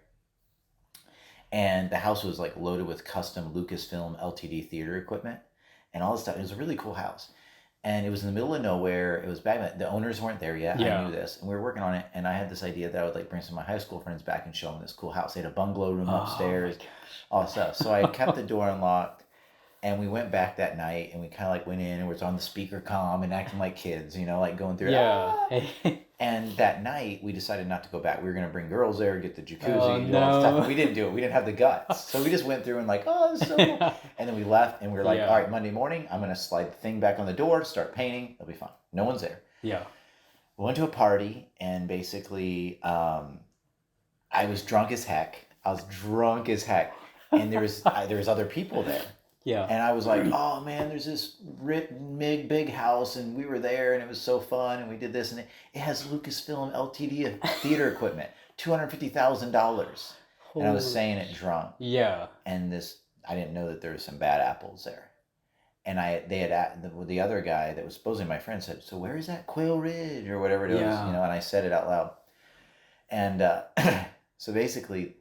And the house was like loaded with custom Lucasfilm LTD theater equipment and all this stuff. It was a really cool house. And it was in the middle of nowhere. It was back then. The owners weren't there yet. Yeah. I knew this. And we were working on it. And I had this idea that I would like bring some of my high school friends back and show them this cool house. They had a bungalow room upstairs, all this stuff. So I kept the door unlocked. And we went back that night, and we kind of like went in and was on the speaker comm and acting like kids, like going through it. Yeah. And that night, we decided not to go back. We were going to bring girls there, get the jacuzzi, do all that stuff. We didn't do it. We didn't have the guts. So we just went through and like, oh, this is so cool. And then we left, and we were like, all right, Monday morning, I'm going to slide the thing back on the door, start painting. It'll be fine. No one's there. Yeah. We went to a party, and basically, I was drunk as heck. And there was other people there. Yeah. And I was like, oh man, there's this big house, and we were there, and it was so fun, and we did this, and it has Lucasfilm LTD theater equipment, $250,000. And I was saying it drunk. Yeah. And I didn't know that there was some bad apples there. And the other guy that was supposedly my friend said, so where is that Quail Ridge or whatever it was, and I said it out loud. And so basically,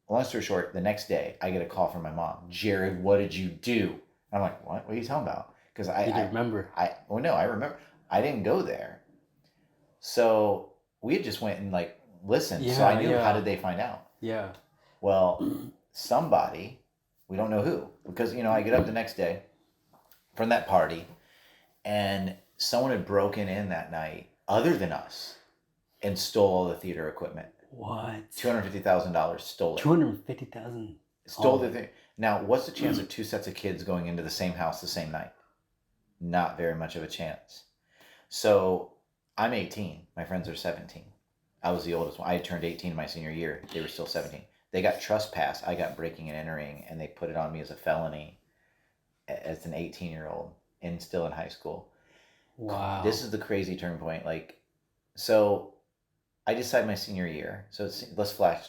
long story short, the next day, I get a call from my mom. Jared, what did you do? I'm like, what? What are you talking about? Because I remember. I remember. I didn't go there. So we had just went and like listened. Yeah, so I knew how did they find out? Yeah. Well, somebody, we don't know who, because I get up the next day from that party, and someone had broken in that night, other than us, and stole all the theater equipment. What? $250,000 stole it. $250,000. Stole the thing. Now, what's the chance of two sets of kids going into the same house the same night? Not very much of a chance. So I'm 18. My friends are 17. I was the oldest one. I had turned 18 my senior year. They were still 17. They got trespass. I got breaking and entering, and they put it on me as a felony as an 18-year-old and still in high school. Wow. This is the crazy turn point. So I decided my senior year. So let's flash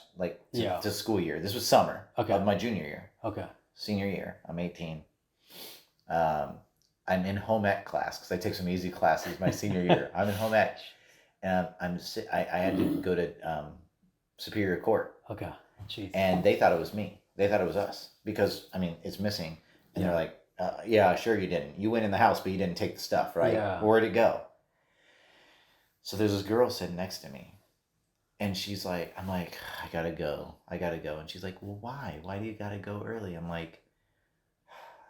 to school year. This was summer of my junior year. Okay. Senior year. I'm 18. I'm in home ec class because I took some easy classes my senior year. I'm in home ec, and I had to go to Superior Court. Okay. Jeez. And they thought it was me. They thought it was us because it's missing. And they're like, yeah, sure you didn't. You went in the house, but you didn't take the stuff, right? Yeah. Where'd it go? So there's this girl sitting next to me. And she's like, I'm like, I gotta go. And she's like, well, why? Why do you gotta go early? I'm like,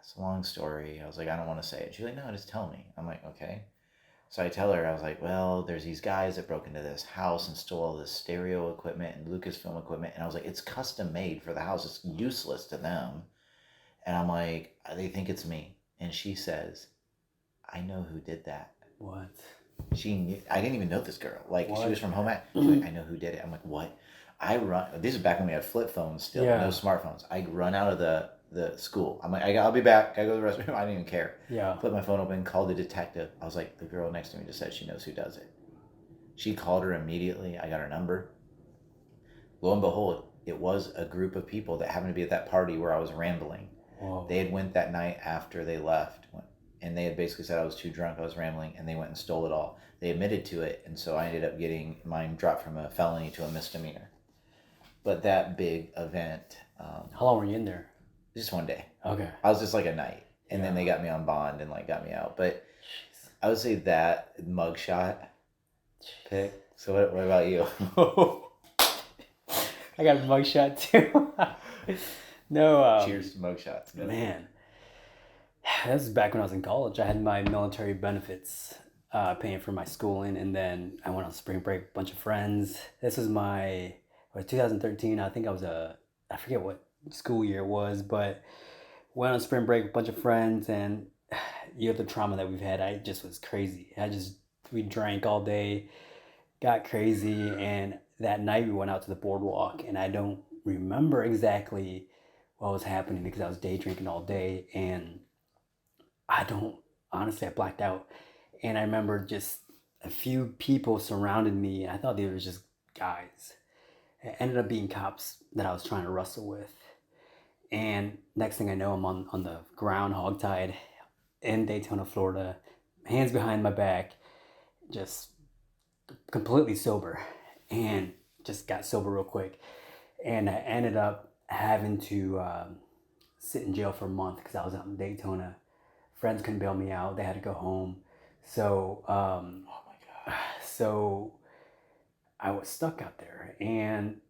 it's a long story. I was like, I don't want to say it. She's like, no, just tell me. I'm like, okay. So I tell her, I was like, well, there's these guys that broke into this house and stole all this stereo equipment and Lucasfilm equipment. And I was like, it's custom made for the house. It's useless to them. And I'm like, they think it's me. And she says, I know who did that. What? She knew. I didn't even know this girl. What? She was from home ec. She's like, I know who did it. I'm like, what? I run. This is back when we had flip phones still, no smartphones. I run out of the school. I'm like, I'll be back. I go to the restroom. I didn't even care. Yeah. Put my phone open, called the detective. I was like, the girl next to me just said she knows who does it. She called her immediately. I got her number. Lo and behold, it was a group of people that happened to be at that party where I was rambling. Whoa. They had went that night after they left. And they had basically said I was too drunk, I was rambling, and they went and stole it all. They admitted to it, and so I ended up getting mine dropped from a felony to a misdemeanor. But that big event... how long were you in there? Just one day. Okay. I was just like a night, and then they got me on bond and got me out. But I would say that mugshot pick. So what about you? I got a mugshot too. No. Cheers to mugshots. Man. This is back when I was in college. I had my military benefits paying for my schooling, and then I went on spring break with a bunch of friends. This was my or 2013. I think I forget what school year it was, but went on spring break with a bunch of friends, and the trauma that we've had, I just was crazy. We drank all day, got crazy, and that night we went out to the boardwalk, and I don't remember exactly what was happening because I was day drinking all day, and I don't honestly, I blacked out, and I remember just a few people surrounded me, and I thought they were just guys. It ended up being cops that I was trying to wrestle with. And next thing I know, I'm on the ground, hogtied in Daytona, Florida, hands behind my back, just completely sober, and just got sober real quick. And I ended up having to sit in jail for a month because I was out in Daytona. Friends couldn't bail me out; they had to go home. So, Oh my God. so I was stuck out there, and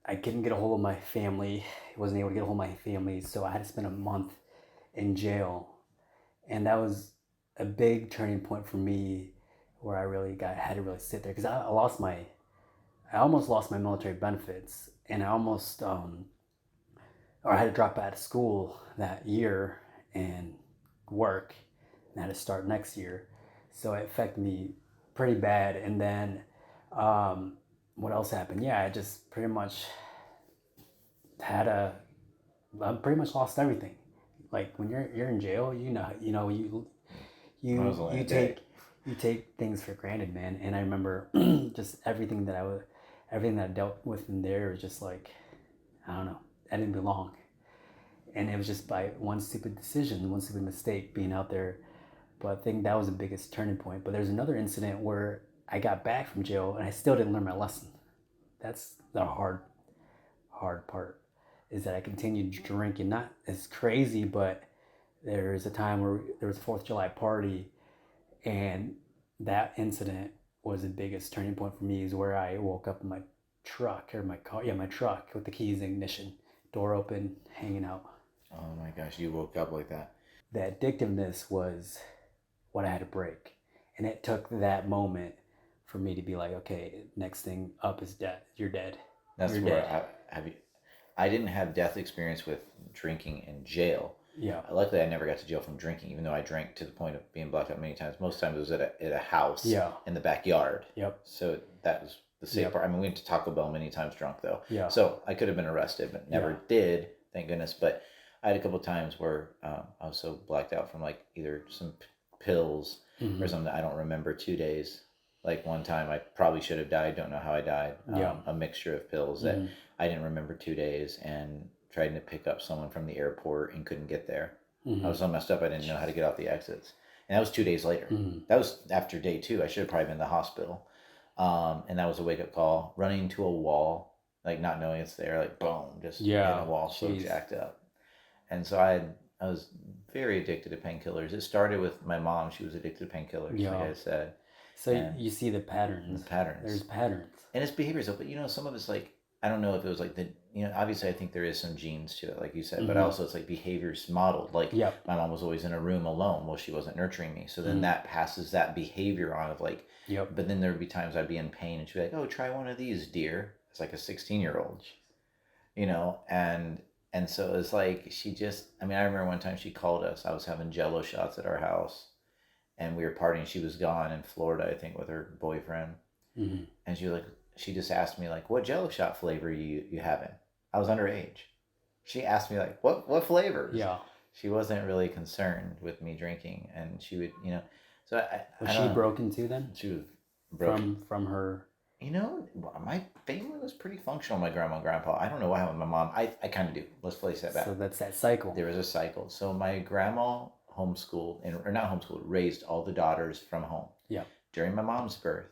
I couldn't get a hold of my family. I wasn't able to get a hold of my family, so I had to spend a month in jail, and that was a big turning point for me, where had to really sit there because I almost lost my military benefits, and I had to drop out of school that year and work, and I had to start next year, so it affected me pretty bad. And then, what else happened? Yeah, I just pretty much had a I pretty much lost everything. Like when you're in jail, When I was only a day. you take things for granted, man. And I remember just everything that I dealt with in there was just like, I don't know, I didn't belong, and it was just by one stupid decision, one stupid mistake being out there. But I think that was the biggest turning point. But there's another incident where I got back from jail and I still didn't learn my lesson. That's the hard part, is that I continued drinking. Not as crazy, but there was a time where there was a 4th of July party, and that incident was the biggest turning point for me. Is where I woke up in my truck, or my car, yeah, my truck, with the keys in ignition, door open, hanging out. Oh my gosh, you woke up like that. The addictiveness was what I had to break, and it took that moment for me to be like, okay, next thing up is death. You're dead. That's You're where dead. I didn't have death experience with drinking in jail. Yeah. Luckily, I never got to jail from drinking, even though I drank to the point of being blacked out many times. Most times it was at a house Yeah. in the backyard. Yep. So that was the safe Yep. part. I mean, we went to Taco Bell many times drunk, though. Yeah. So I could have been arrested, but never Yeah. did, thank goodness. But I had a couple times where I was so blacked out from like either some pills Mm-hmm. or something. I don't remember 2 days. Like one time, I probably should have died. Don't know how I died. Yeah. A mixture of pills that I didn't remember 2 days, and tried to pick up someone from the airport and couldn't get there. Mm-hmm. I was so messed up I didn't know how to get off the exits. And that was 2 days later. Mm-hmm. That was after day 2. I should have probably been in the hospital. And that was a wake up call. Running into a wall, like not knowing it's there, like boom, just hitting a wall, so jacked up. And so I was very addicted to painkillers. It started with my mom. She was addicted to painkillers, like I said. So you see the patterns. There's patterns. And it's behaviors, but some of it's like, I don't know if it was like obviously I think there is some genes to it, like you said, but also it's like behaviors modeled. Like my mom was always in a room alone. Well, she wasn't nurturing me. So then that passes that behavior on of like, but then there would be times I'd be in pain and she'd be like, oh, try one of these, dear. It's like a 16-year-old, and so it's like I remember one time she called us. I was having Jello shots at our house and we were partying. She was gone in Florida, I think, with her boyfriend. Mm-hmm. And she just asked me like, what Jello shot flavor you having? I was underage. She asked me like, what flavors? Yeah. She wasn't really concerned with me drinking, and she would, so was she broken too then? She was broken from her. My family was pretty functional. My grandma and grandpa. I don't know what happened with my mom. I kind of do. Let's place that back. So that's that cycle. There was a cycle. So my grandma homeschooled, or not homeschooled, raised all the daughters from home. Yeah. During my mom's birth,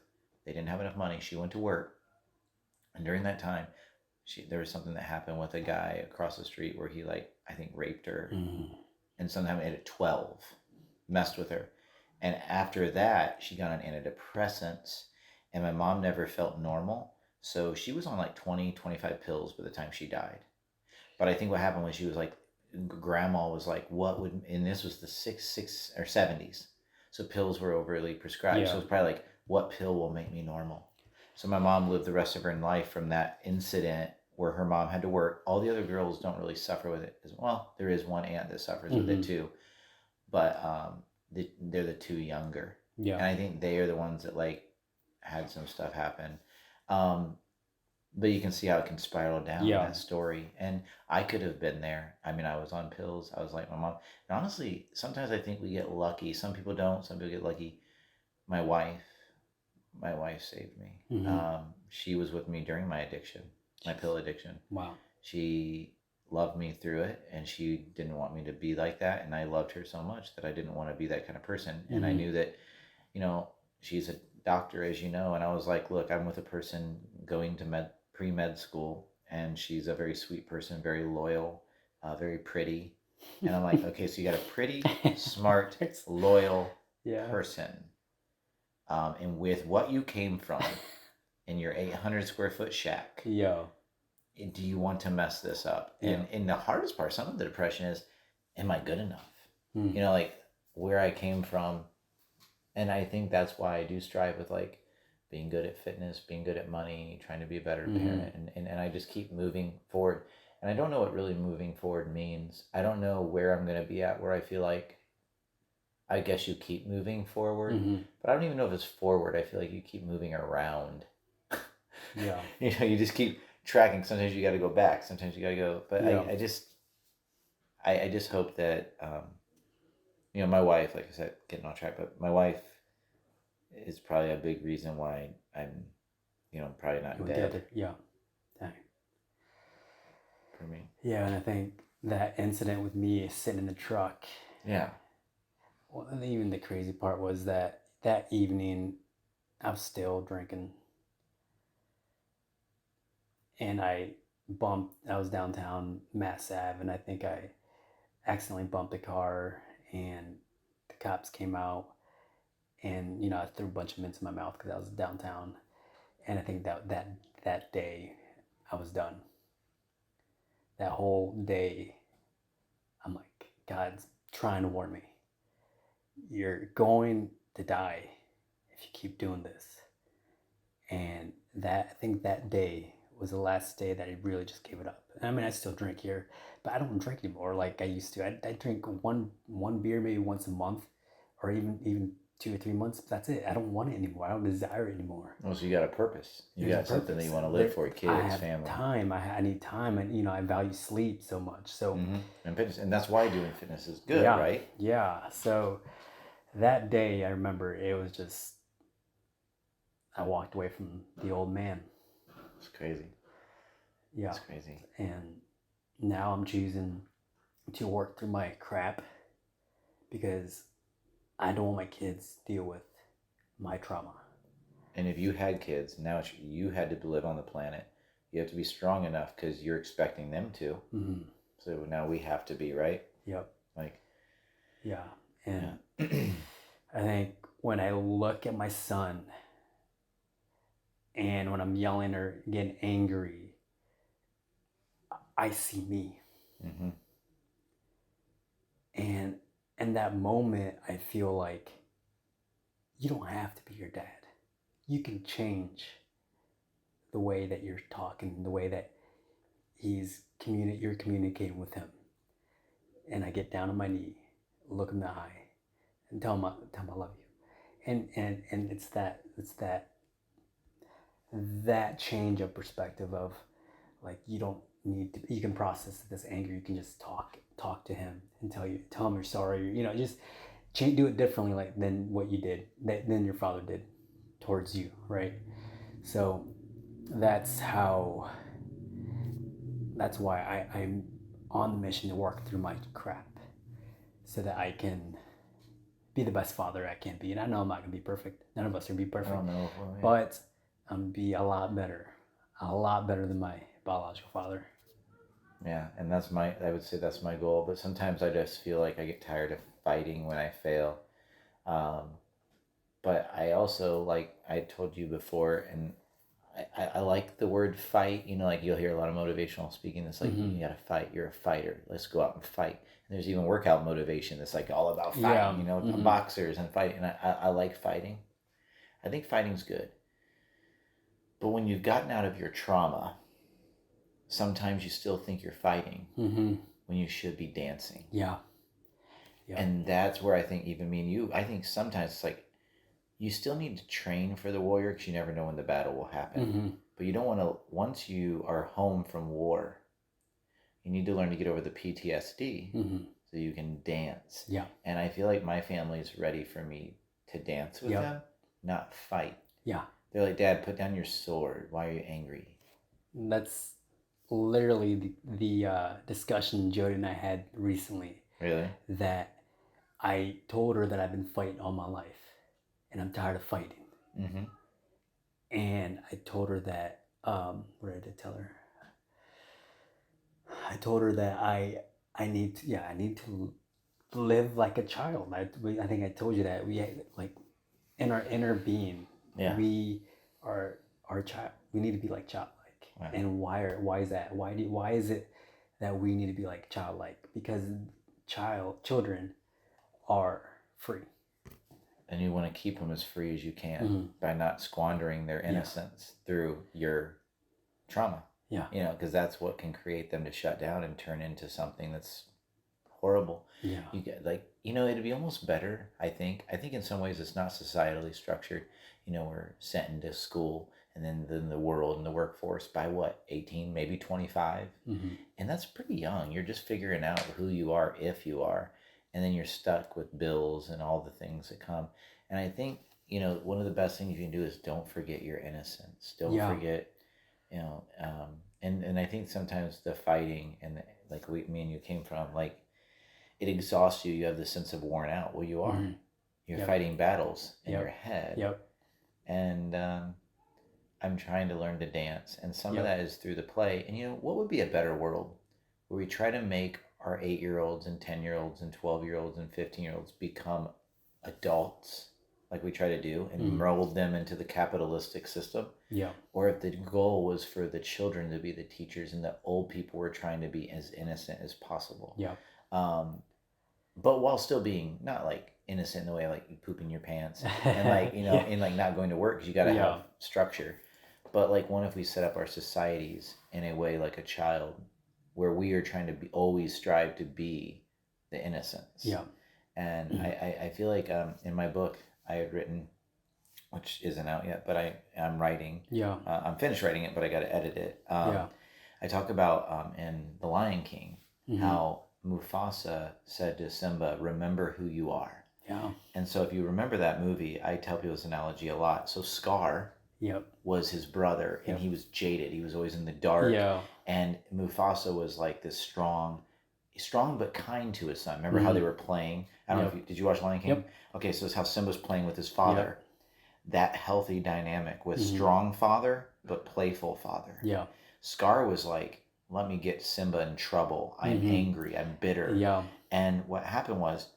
they didn't have enough money. She went to work, and during that time, there was something that happened with a guy across the street where he I think raped her, and sometime at 12, messed with her, and after that she got on antidepressants. And my mom never felt normal. So she was on like 20, 25 pills by the time she died. But I think what happened was she was like, grandma was like, and this was the 6 or 70s. So pills were overly prescribed. So it was probably like, what pill will make me normal? So my mom lived the rest of her life from that incident where her mom had to work. All the other girls don't really suffer with it as well. There is one aunt that suffers with it too, but they're the two younger. Yeah. And I think they are the ones that like had some stuff happen. But you can see how it can spiral down that story. And I could have been there. I mean, I was on pills. I was like my mom. And honestly, sometimes I think we get lucky. Some people don't. Some people get lucky. My wife saved me. She was with me during my addiction, my pill addiction. Wow. She loved me through it, and she didn't want me to be like that. And I loved her so much that I didn't want to be that kind of person. And I knew that, she's a doctor, as you know. And I was like, look, I'm with a person going to pre-med school, and she's a very sweet person, very loyal, very pretty. And I'm like, okay, so you got a pretty, smart, loyal person. And with what you came from in your 800 square foot shack, do you want to mess this up? And the hardest part, some of the depression is, am I good enough? Like where I came from. And I think that's why I do strive with like being good at fitness, being good at money, trying to be a better parent. And I just keep moving forward. And I don't know what really moving forward means. I don't know where I'm going to be at, where I feel like, I guess you keep moving forward, but I don't even know if it's forward. I feel like you keep moving around. Yeah. You just keep tracking. Sometimes you got to go back. Sometimes you got to go. But I just hope that, my wife, like I said, getting off track, but my wife is probably a big reason why I'm, probably not dead. Yeah. Dang. For me. Yeah, and I think that incident with me sitting in the truck. Yeah. Well, and even the crazy part was that evening I was still drinking, and I was downtown Mass Ave, and I think I accidentally bumped a car, and the cops came out, and I threw a bunch of mints in my mouth because I was downtown, and I think that day I was done. That whole day, I'm like, God's trying to warn me. You're going to die if you keep doing this. And I think that day was the last day that I really just gave it up. I mean, I still drink here, but I don't drink anymore like I used to. I drink one beer maybe once a month, or even 2 or 3 months. But that's it. I don't want it anymore. I don't desire it anymore. Well, so you got a purpose. You got something that you want to live for, kids, I have family. Time. I need time, and I value sleep so much. So and fitness, and that's why doing fitness is good, right? Yeah. So that day, I remember it was just, I walked away from the old man. It's crazy. Yeah. It's crazy. And now I'm choosing to work through my crap because I don't want my kids to deal with my trauma. And if you had kids, now you had to live on the planet. You have to be strong enough because you're expecting them to. So now we have to be, right? Yep. Like. Yeah. And I think when I look at my son and when I'm yelling or getting angry, I see me. And in that moment, I feel like you don't have to be your dad. You can change the way that you're talking, the way that you're communicating with him. And I get down on my knee, look him in the eye, and tell him I love you. And it's that change of perspective of like, you don't need to, you can process this anger. You can just talk to him and tell him you're sorry. Just do it differently than what you did, than your father did towards you, right? So that's why I'm on the mission to work through my crap so that I can be the best father I can be. And I know I'm not going to be perfect. None of us are going to be perfect. I don't know. But I'm going to be a lot better than my biological father. Yeah, and I would say that's my goal. But sometimes I just feel like I get tired of fighting when I fail. But I also, like I told you before, and I like the word fight. Like you'll hear a lot of motivational speaking that's like, you gotta fight, you're a fighter, let's go out and fight. And there's even workout motivation that's like all about fighting, boxers and fighting. And I like fighting. I think fighting's good. But when you've gotten out of your trauma, sometimes you still think you're fighting when you should be dancing. Yeah. And that's where I think even me and you, I think sometimes it's like you still need to train for the warrior because you never know when the battle will happen. But you don't want to, once you are home from war, you need to learn to get over the PTSD so you can dance. Yeah. And I feel like my family is ready for me to dance with them, not fight. Yeah. They're like, Dad, put down your sword. Why are you angry? That's literally the discussion Jody and I had recently. Really? That I told her that I've been fighting all my life and I'm tired of fighting. And I told her that, what did I tell her? I told her that I need to live like a child. I think I told you that we like in our inner being, we are our child. We need to be like childlike. Wow. And why is that? Why is it that we need to be like childlike? Because children are free. And you want to keep them as free as you can by not squandering their innocence through your trauma. Yeah. You know, because that's what can create them to shut down and turn into something that's horrible. Yeah. You get like, you know, it'd be almost better, I think. I think in some ways it's not societally structured. You know, we're sent into school and then the world and the workforce by what, 18, maybe 25? And that's pretty young. You're just figuring out who you are, if you are. And then you're stuck with bills and all the things that come. And I think, you know, one of the best things you can do is don't forget your innocence. Don't forget, you know, and I think sometimes the fighting and like me and you came from, like, it exhausts you. You have this sense of worn out. Well, you are. You're fighting battles in your head. And I'm trying to learn to dance. And some of that is through the play. And, you know, what would be a better world where we try to make our 8-year-olds and 10-year-olds and 12-year-olds and 15-year-olds become adults like we try to do and mold them into the capitalistic system? Or if the goal was for the children to be the teachers and the old people were trying to be as innocent as possible. But while still being not like innocent in the way like pooping your pants and like, you know, and like not going to work because you got to have structure. But like, what if we set up our societies in a way like a child where we are trying to always strive to be the innocence? And I feel like in my book I had written, which isn't out yet, but I'm writing. I'm finished writing it, but I got to edit it. I talk about in The Lion King how Mufasa said to Simba, "Remember who you are." And so if you remember that movie, I tell people this analogy a lot. So Scar was his brother, and he was jaded. He was always in the dark. And Mufasa was like this strong but kind to his son. Remember how they were playing? I don't know if did you watch Lion King? Okay, so it's how Simba's playing with his father. That healthy dynamic with strong father but playful father. Scar was like, let me get Simba in trouble. I'm angry. I'm bitter. And what happened was,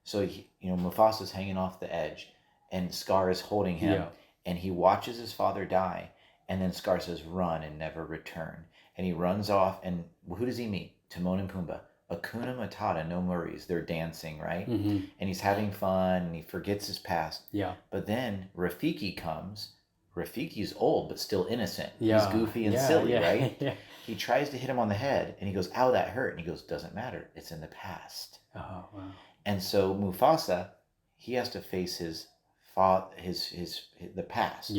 so Mufasa's hanging off the edge, and Scar is holding him, and he watches his father die, and then Scar says, "Run and never return." And he runs off, and who does he meet? Timon and Pumbaa. Hakuna Matata, no worries. They're dancing, right? And he's having fun, and he forgets his past. But then Rafiki comes. Rafiki's old, but still innocent. He's goofy and silly, right? He tries to hit him on the head, and he goes, "Ow, that hurt." And he goes, "Doesn't matter. It's in the past." Oh, wow. And so Mufasa, he has to face his the past.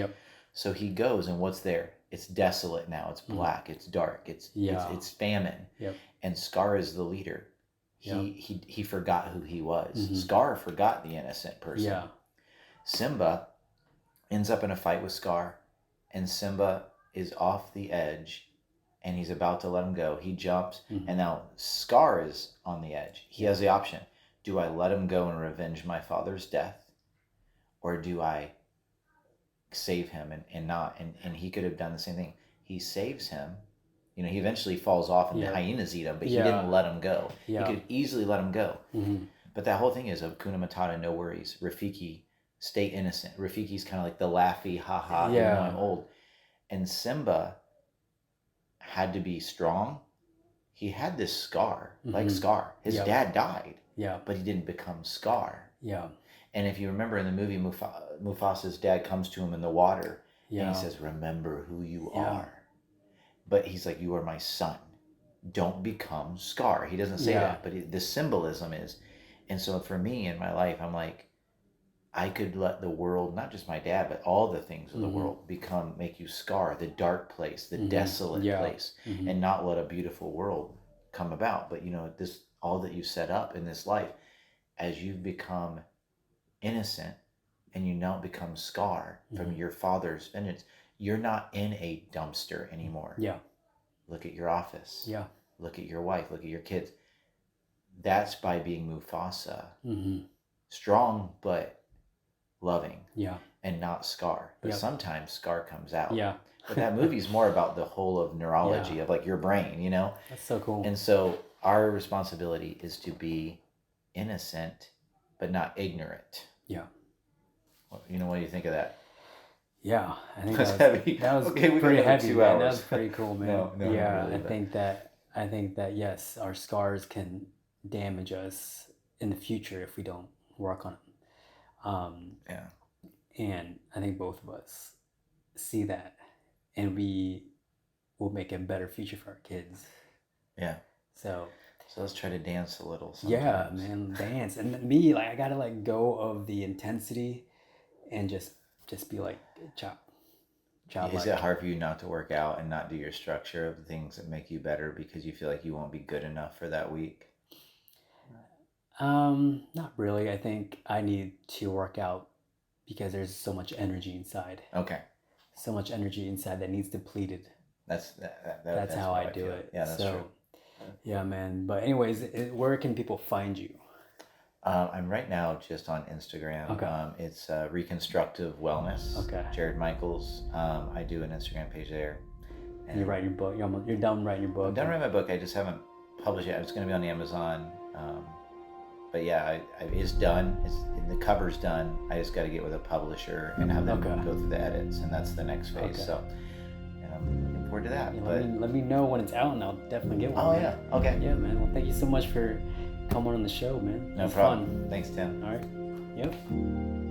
So he goes, and what's there? It's desolate now. It's black. It's dark. It's famine. And Scar is the leader. He forgot who he was. Scar forgot the innocent person. Simba ends up in a fight with Scar, and Simba is off the edge, and he's about to let him go. He jumps, and now Scar is on the edge. He has the option. Do I let him go and revenge my father's death? Or do I save him and not? And he could have done the same thing. He saves him. You know, he eventually falls off and the hyenas eat him, but he didn't let him go. He could easily let him go. But that whole thing is Hakuna Matata, no worries. Rafiki, stay innocent. Rafiki's kind of like the laughy, haha, even though I'm old. And Simba had to be strong. He had this scar, like Scar. His dad died, but he didn't become Scar. And if you remember in the movie, Mufasa's dad comes to him in the water, Yeah. And he says, remember who you Yeah. are. But he's like, you are my son. Don't become Scar. He doesn't say that, but the symbolism is. And so for me in my life, I'm like, I could let the world, not just my dad, but all the things of the world make you Scar, the dark place, the desolate place, and not let a beautiful world come about. But this, all that you set up in this life, as you become innocent and you now become Scar from your father's vengeance, you're not in a dumpster anymore. Yeah. Look at your office. Yeah. Look at your wife. Look at your kids. That's by being Mufasa. Strong, but loving. Yeah. And not Scar. But sometimes Scar comes out. Yeah. But that movie's more about the whole of neurology of like your brain, That's so cool. And so our responsibility is to be innocent, but not ignorant. Yeah. What do you think of that? Yeah, I think That's heavy. That was okay, we pretty got heavy. 2 Man. hours. That was pretty cool, man. No, yeah, really, I think that yes, our scars can damage us in the future if we don't work on them. And I think both of us see that, and we will make a better future for our kids. Yeah. So let's try to dance a little. Sometimes. Yeah, man, dance. And me, like, I gotta let go of the intensity, and just be like chop. Is it hard for you not to work out and not do your structure of the things that make you better because you feel like you won't be good enough for that week? Not really. I think I need to work out because there's so much energy inside. Okay. So much energy inside that needs depleted. That's how I do it. Yeah, that's true. Yeah, man. But anyways, where can people find you? I'm right now just on Instagram. Okay. It's Reconstructive Wellness. Okay. Jared Michaels. I do an Instagram page there. And you're writing your book. You're done writing your book. I'm done writing my book. I just haven't published it. It's going to be on Amazon. But yeah, it's done. The cover's done. I just got to get with a publisher and have them go through the edits, and that's the next phase. Okay. So, I'm looking forward to that. Yeah, let me know when it's out, and I'll definitely get one. Oh yeah. Okay. Yeah, man. Well, thank you so much for coming on the show, man. No problem. Fun. Thanks, Tim. All right. Yep.